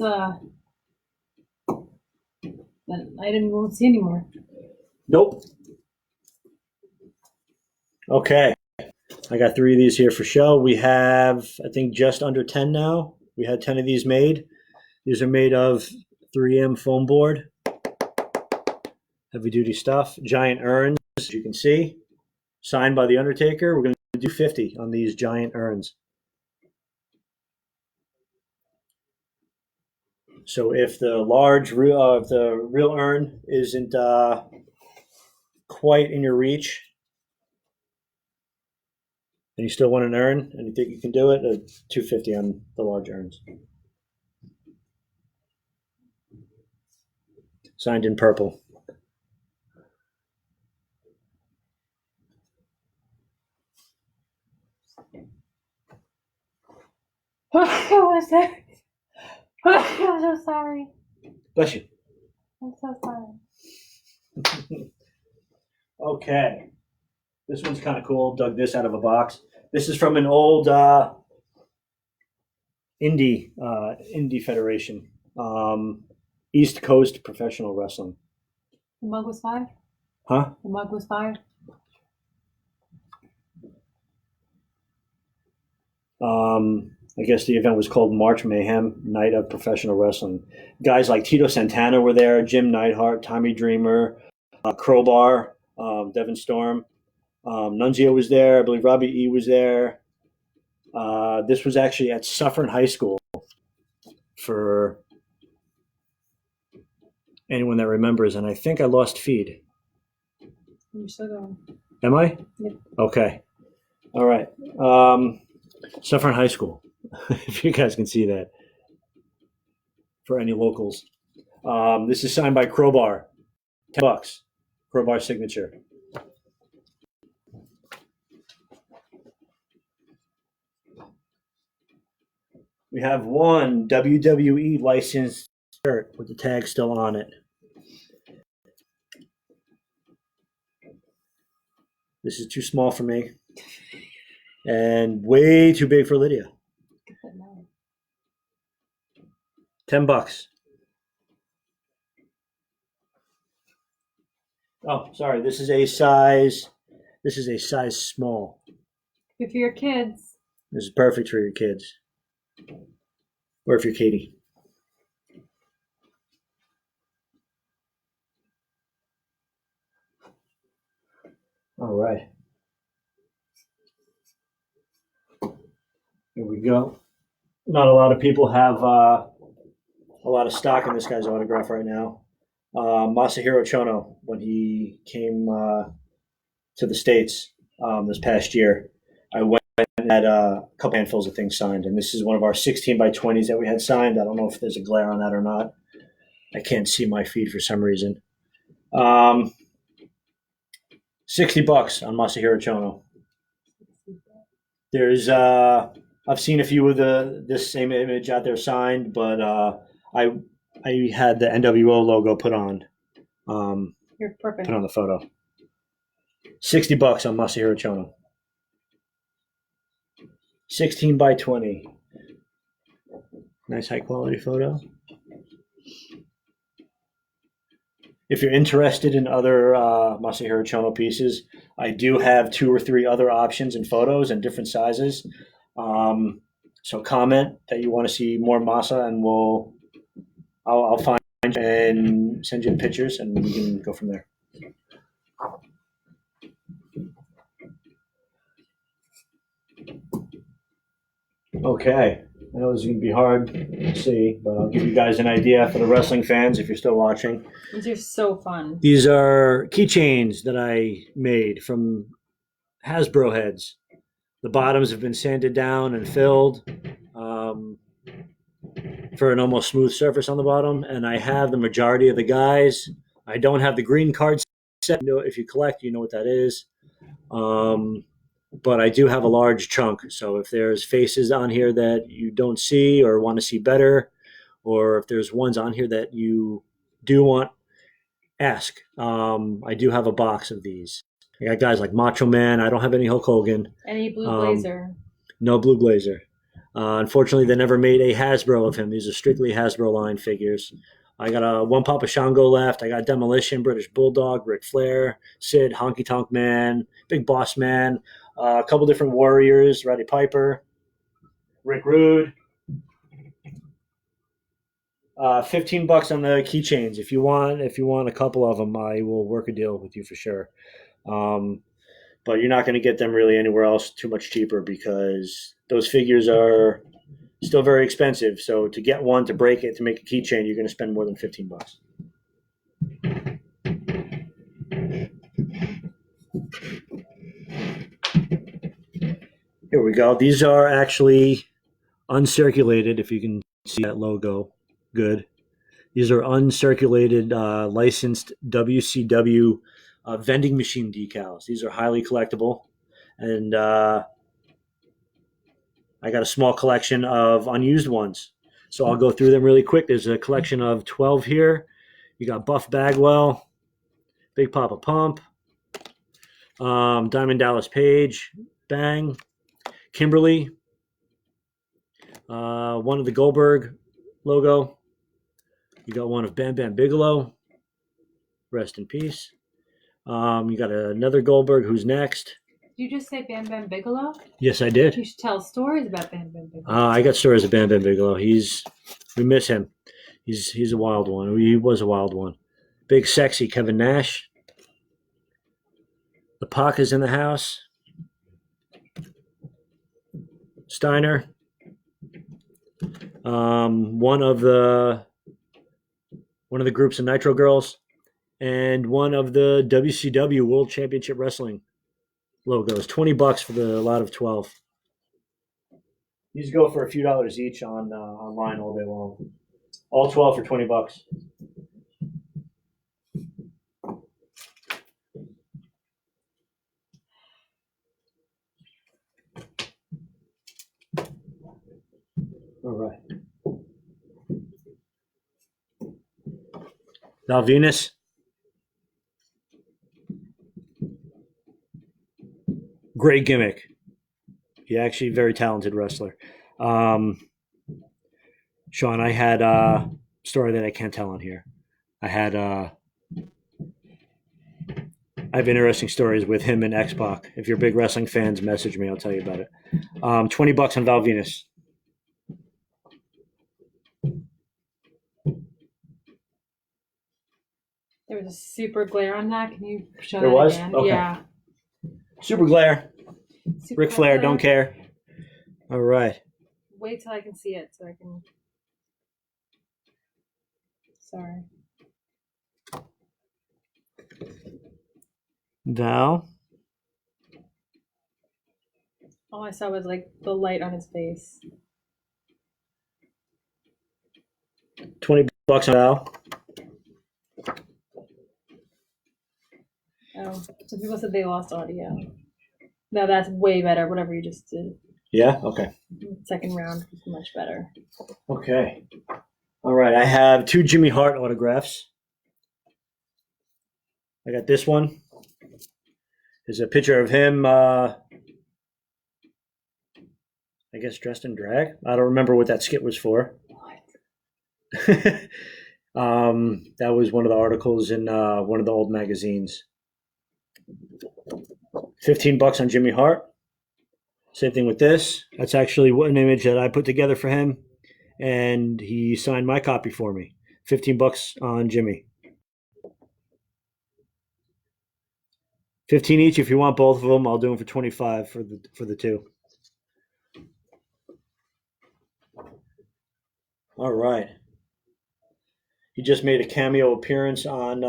that item you won't see anymore. Nope. Okay. I got 3 of these here for show. We have, I think, just under 10 now. We had 10 of these made. These are made of 3M foam board. Heavy duty stuff. Giant urns, as you can see. Signed by The Undertaker. We're going to do 50 on these giant urns. So if the real urn isn't quite in your reach, and you still want an urn, and you think you can do it, $250 on the large urns. Signed in purple. What was that? I'm so sorry. Bless you. I'm so sorry. Okay. This one's kind of cool. Dug this out of a box. This is from an old indie federation. East Coast Professional Wrestling. The mug was $5? Huh? The mug was $5? I guess the event was called March Mayhem, Night of Professional Wrestling. Guys like Tito Santana were there, Jim Neidhart, Tommy Dreamer, Crowbar, Devin Storm. Nunzio was there. I believe Robbie E. was there. This was actually at Suffern High School, for anyone that remembers. And I think I lost feed. You're still going. Am I? Yep. Okay. All right. Suffern High School, if you guys can see that, for any locals. This is signed by Crowbar. $10. Crowbar signature. We have one WWE licensed shirt with the tag still on it. This is too small for me. And way too big for Lydia. $10. Oh, sorry. This is a size small. If you're kids. This is perfect for your kids. Or if you're Katie. All right. Here we go. Not a lot of people have a lot of stock in this guy's autograph right now. Masahiro Chono, when he came to the States this past year, I went and had a couple handfuls of things signed, and this is one of our 16 by 20s that we had signed. I don't know if there's a glare on that or not. I can't see my feed for some reason. $60 on Masahiro Chono. There's I've seen a few of this same image out there signed, but I had the NWO logo put on. You're perfect. Put on the photo. $60 on Masahiro Chono. 16 by 20. Nice high quality photo. If you're interested in other Masahiro Chono pieces, I do have 2 or 3 other options and photos in different sizes. So comment that you want to see more Masa, and I'll find and send you the pictures, and we can go from there. Okay. I know this is going to be hard to see, but I'll give you guys an idea for the wrestling fans if you're still watching. These are so fun. These are keychains that I made from Hasbro heads. The bottoms have been sanded down and filled for an almost smooth surface on the bottom, and I have the majority of the guys. I don't have the green card set. If you collect, you know what that is. But I do have a large chunk. So if there's faces on here that you don't see or want to see better, or if there's ones on here that you do want, ask. I do have a box of these. I got guys like Macho Man. I don't have any Hulk Hogan. Any blue blazer? No blue blazer. Unfortunately, they never made a Hasbro of him. These are strictly Hasbro line figures. I got a one Papa Shango left. I got Demolition, British Bulldog, Ric Flair, Sid, Honky Tonk Man, Big Boss Man, a couple different Warriors, Roddy Piper, Rick Rude. $15 on the keychains. If you want a couple of them, I will work a deal with you for sure. But you're not going to get them really anywhere else too much cheaper, because those figures are still very expensive. So to get one, to break it, to make a keychain, you're going to spend more than $15. Here we go. These are actually uncirculated, if you can see that logo. Good. These are uncirculated, licensed WCW vending machine decals. These are highly collectible. And I got a small collection of unused ones. So I'll go through them really quick. There's a collection of 12 here. You got Buff Bagwell, Big Papa Pump, Diamond Dallas Page, Bang, Kimberly, one of the Goldberg logo. You got one of Bam Bam Bigelow. Rest in peace. You got another Goldberg. Who's next? Did you just say Bam Bam Bigelow? Yes, I did. You should tell stories about Bam Bam Bigelow. I got stories of Bam Bam Bigelow. We miss him. He's a wild one. He was a wild one. Big sexy Kevin Nash. The Pac is in the house. Steiner. One of the groups of Nitro Girls, and one of the WCW World Championship Wrestling logos. $20 for the lot of 12. These go for a few dollars each on online all day long. All 12 for $20. All right. Val Venus. Great gimmick. He actually very talented wrestler. Sean, I had a story that I can't tell on here. I have interesting stories with him and X-Pac. If you're big wrestling fans, message me. I'll tell you about it. $20 on Val Venus. There was a super glare on that. Can you show There that was? again? Okay. Yeah. Super glare. Super Ric Flair, glare. don't care. All right. Wait till I can see it so I can. Sorry. Val. All I saw was like the light on his face. $20 on Val. Oh, some people said they lost audio. No, that's way better. Whatever you just did. Yeah? Okay. Second round was much better. Okay. All right. I have 2 Jimmy Hart autographs. I got this one. There's a picture of him, I guess, dressed in drag. I don't remember what that skit was for. That was one of the articles in one of the old magazines. $15 on Jimmy Hart. Same thing with this. That's actually an image that I put together for him, and he signed my copy for me. $15 on Jimmy. 15 each if you want both of them. I'll do them for 25 for the 2. All right. He just made a cameo appearance on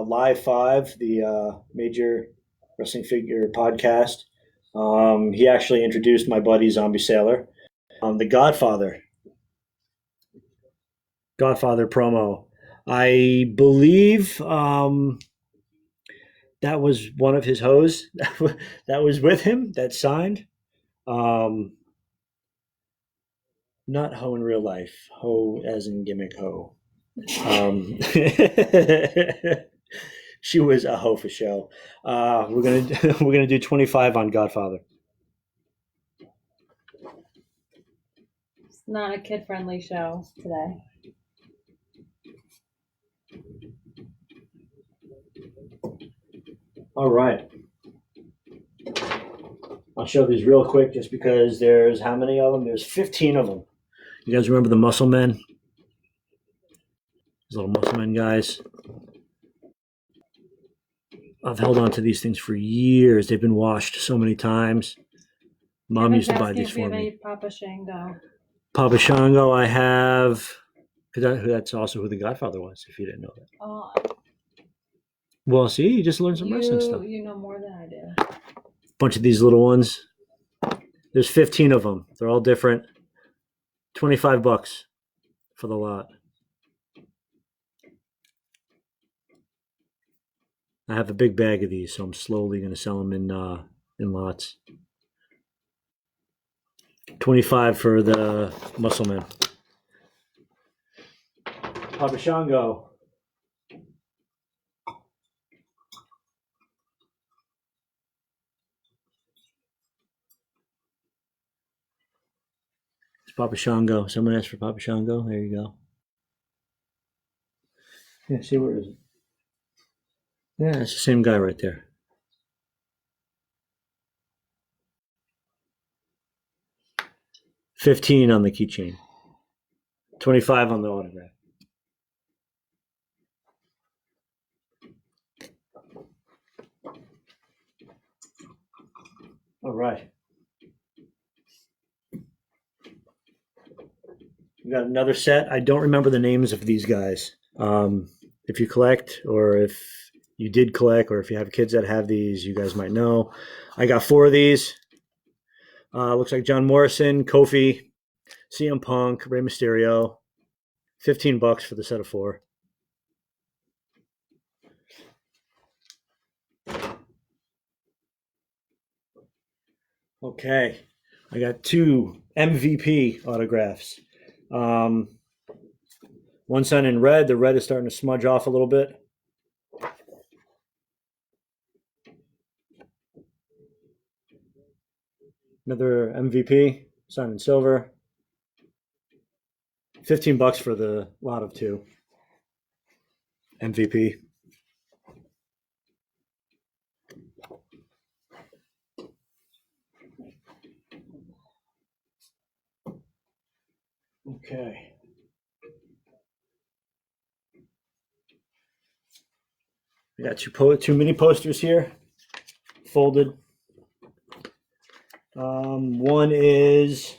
Live 5, the major wrestling figure podcast. He actually introduced my buddy Zombie Sailor. The Godfather promo. I believe that was one of his hoes that was with him that signed. Not ho in real life. Ho as in gimmick ho. She was a hoe for show. We're gonna do 25 on Godfather. It's not a kid-friendly show today. All right. I'll show these real quick just because there's how many of them? There's 15 of them. You guys remember the Muscle Men? These little Muscle Men guys. I've held on to these things for years. They've been washed so many times. Mom used to buy these for me. Papa Shango. Papa Shango, I have. That's also who the Godfather was, if you didn't know that. Oh, Well, see, you just learned some wrestling stuff. You know more than I do. Bunch of these little ones. There's 15 of them. They're all different. $25 for the lot. I have a big bag of these, so I'm slowly going to sell them in lots. 25 for the Muscle Man. Papa Shango. It's Papa Shango. Someone asked for Papa Shango. There you go. Yeah, see, where is it? Yeah, it's the same guy right there. $15 on the keychain. 25 on the autograph. All right. We got another set. I don't remember the names of these guys. If you collect, or if you did collect, or if you have kids that have these, you guys might know. I got 4 of these. Looks like John Morrison, Kofi, CM Punk, Rey Mysterio. $15 for the set of 4. Okay, I got 2 MVP autographs. One sign in red. The red is starting to smudge off a little bit. Another MVP, signed in silver. $15 for the lot of 2. MVP. Okay. We got two mini posters here, folded. One is,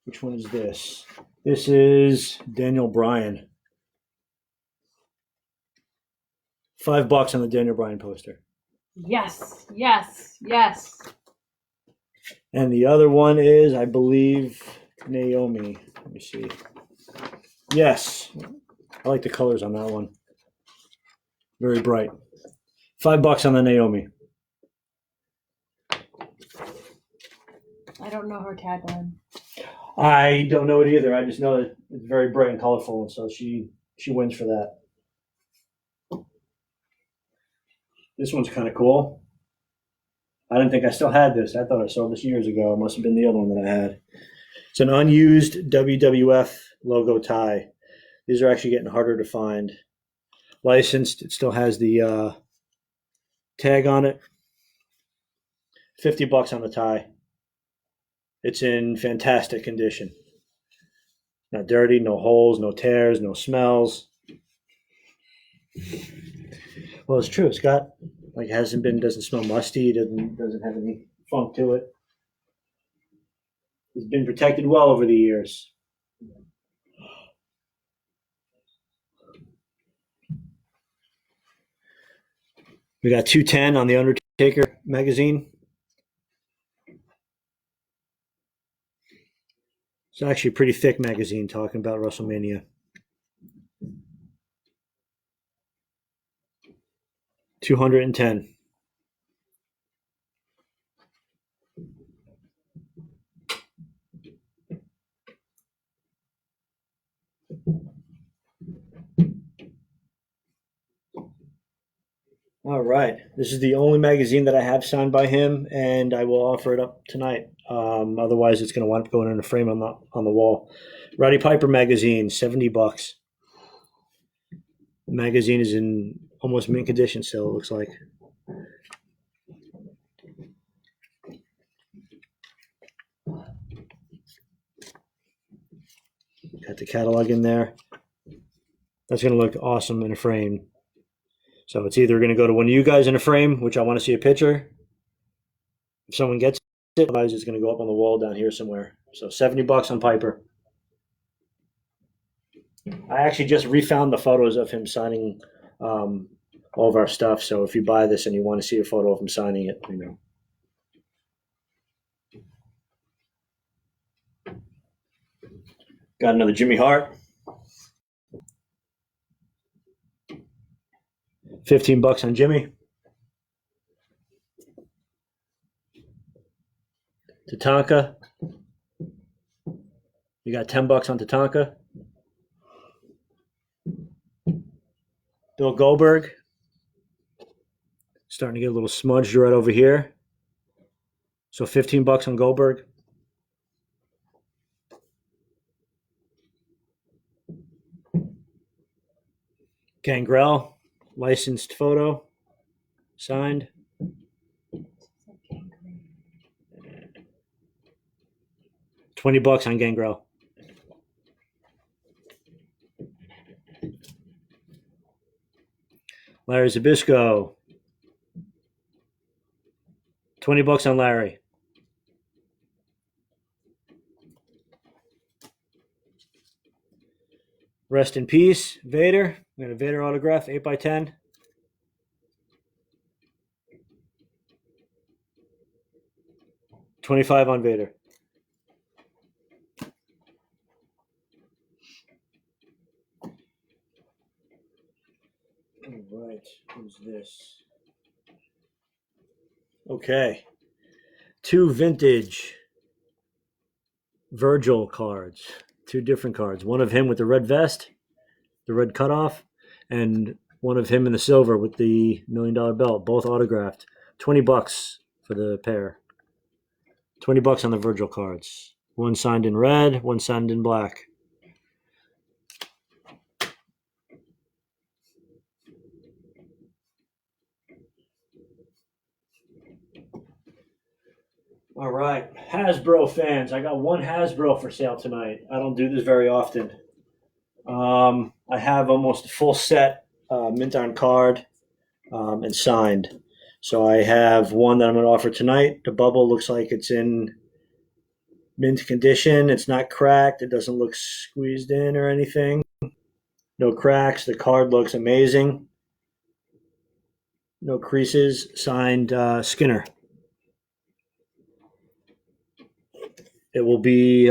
which one is this? This is Daniel Bryan. $5 on the Daniel Bryan poster. Yes, yes, yes. And the other one is, I believe, Naomi. Let me see. Yes, I like the colors on that one. Very bright. $5 on the Naomi. I don't know her tagline. I don't know it either. I just know that it's very bright and colorful, and so she wins for that. This one's kind of cool. I didn't think I still had this. I thought I sold this years ago. It must have been the other one that I had. It's an unused WWF logo tie. These are actually getting harder to find. Licensed. It still has the tag on it. $50 on the tie. It's in fantastic condition. Not dirty, no holes, no tears, no smells. Well, it's true. It's got doesn't smell musty. Doesn't have any funk to it. It's been protected well over the years. We got 210 on the Undertaker magazine. It's actually a pretty thick magazine talking about WrestleMania. 210. All right. This is the only magazine that I have signed by him, and I will offer it up tonight. Otherwise, it's going to wind up going in a frame on the wall. Roddy Piper magazine, $70. The magazine is in almost mint condition still, it looks like. Got the catalog in there. That's going to look awesome in a frame. So it's either going to go to one of you guys in a frame, which I want to see a picture. If someone gets it, otherwise it's going to go up on the wall down here somewhere. So $70 on Piper. I actually just refound the photos of him signing all of our stuff. So if you buy this and you want to see a photo of him signing it, you know. Got another Jimmy Hart. $15 on Jimmy. Tatanka. You got $10 on Tatanka. Bill Goldberg. Starting to get a little smudged right over here. So $15 on Goldberg. Gangrel, licensed photo, signed. $20 on Gangrel. Larry Zbyszko. $20 on Larry. Rest in peace, Vader. We got a Vader autograph, 8x10. $25 on Vader. All right, who's this? Okay. 2 vintage Virgil cards. two different cards. One of him with the red vest, the red cutoff, and one of him in the silver with the $1 million belt, both autographed. $20 for the pair. $20 on the Virgil cards. One signed in red, one signed in black. All right, Hasbro fans. I got one Hasbro for sale tonight. I don't do this very often. I have almost a full set, mint on card, and signed. So I have one that I'm going to offer tonight. The bubble looks like it's in mint condition. It's not cracked. It doesn't look squeezed in or anything. No cracks. The card looks amazing. No creases. Signed Skinner. It will be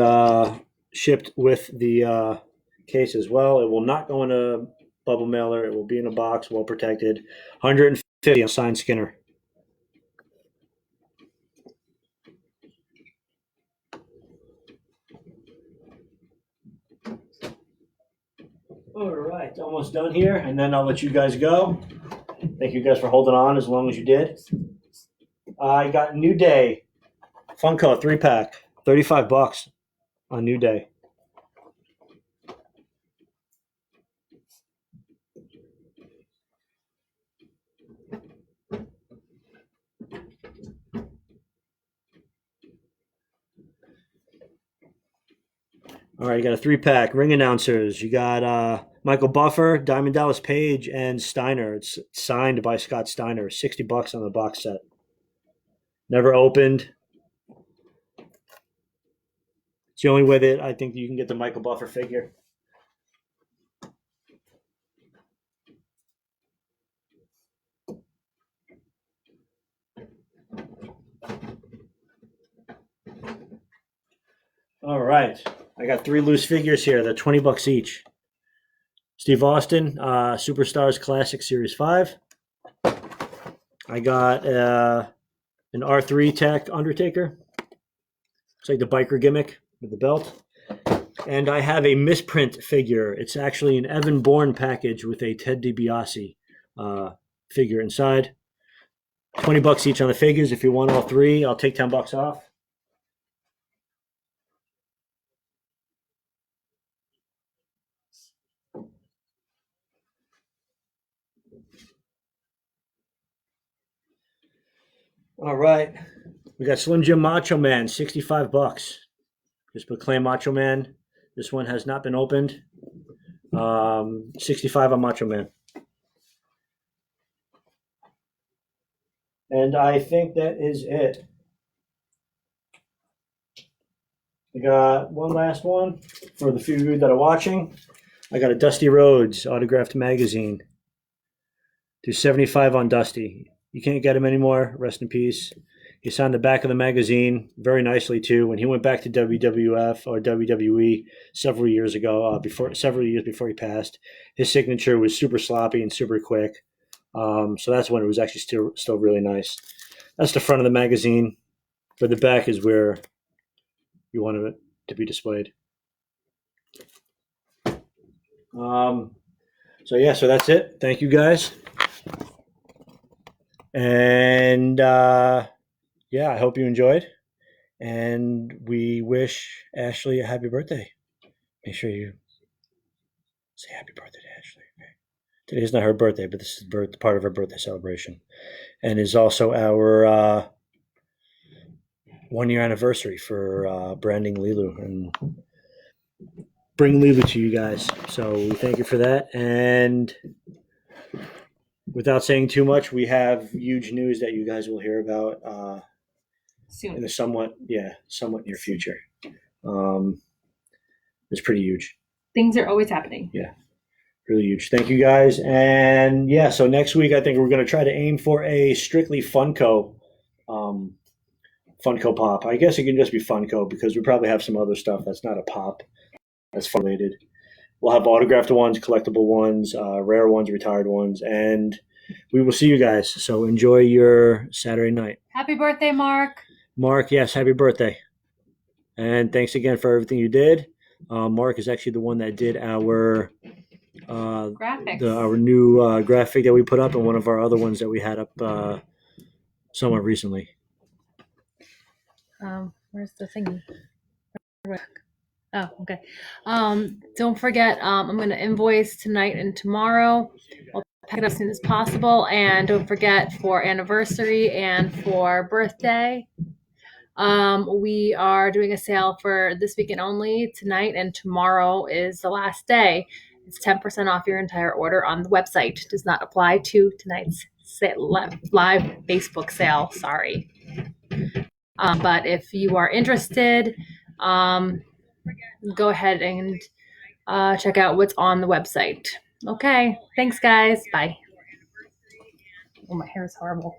shipped with the case as well. It will not go in a bubble mailer. It will be in a box, well protected. $150 on signed Skinner. All right, almost done here, and then I'll let you guys go. Thank you guys for holding on as long as you did. I got New Day Funko 3-pack, $35 on New Day. All right, you got a 3-pack. Ring announcers. You got Michael Buffer, Diamond Dallas Page, and Steiner. It's signed by Scott Steiner. $60 on the box set. Never opened. It's the only way that I think you can get the Michael Buffer figure. All right. I got 3 loose figures here. They're $20 each. Steve Austin, Superstars Classic Series 5. I got an R3 Tech Undertaker. It's like the biker gimmick with the belt. And I have a misprint figure. It's actually an Evan Bourne package with a Ted DiBiase figure inside. $20 each on the figures. If you want all 3, I'll take $10 off. All right. We got Slim Jim Macho Man, $65. Just put Clay Macho Man. This one has not been opened. 65 on Macho Man. And I think that is it. I got one last one for the few of you that are watching. I got a Dusty Rhodes autographed magazine. Do 75 on Dusty. You can't get him anymore. Rest in peace. He signed the back of the magazine very nicely too. When he went back to WWF or WWE several years ago, several years before he passed, his signature was super sloppy and super quick. So that's when it was actually still really nice. That's the front of the magazine. But the back is where you wanted it to be displayed. So that's it. Thank you guys. And I hope you enjoyed. And we wish Ashley a happy birthday. Make sure you say happy birthday to Ashley. Okay? Today's not her birthday, but this is part of her birthday celebration. And is also our 1-year anniversary for branding Lilu and bring Lilu to you guys. So we thank you for that. And without saying too much, we have huge news that you guys will hear about Soon. in the somewhat near future. It's pretty huge. Things are always happening. Yeah, really huge. Thank you guys. And so next week I think we're going to try to aim for a strictly Funko pop. I guess it can just be Funko because we probably have some other stuff that's not a pop that's fun related. We'll have autographed ones, collectible ones, rare ones, retired ones, and we will see you guys. So enjoy your Saturday night. Happy birthday, Mark. Mark, yes, happy birthday. And thanks again for everything you did. Mark is actually the one that did our Graphics. our new graphic that we put up, and one of our other ones that we had up somewhat recently. Where's the thingy? Oh, okay. Don't forget, I'm going to invoice tonight and tomorrow. I'll pack it up as soon as possible. And don't forget, for anniversary and for birthday, we are doing a sale for this weekend only. Tonight and tomorrow is the last day. It's 10% off your entire order on the website. Does not apply to tonight's live Facebook sale. Sorry. But if you are interested, go ahead and check out what's on the website. Okay. Thanks, guys. Bye. Oh, my hair is horrible.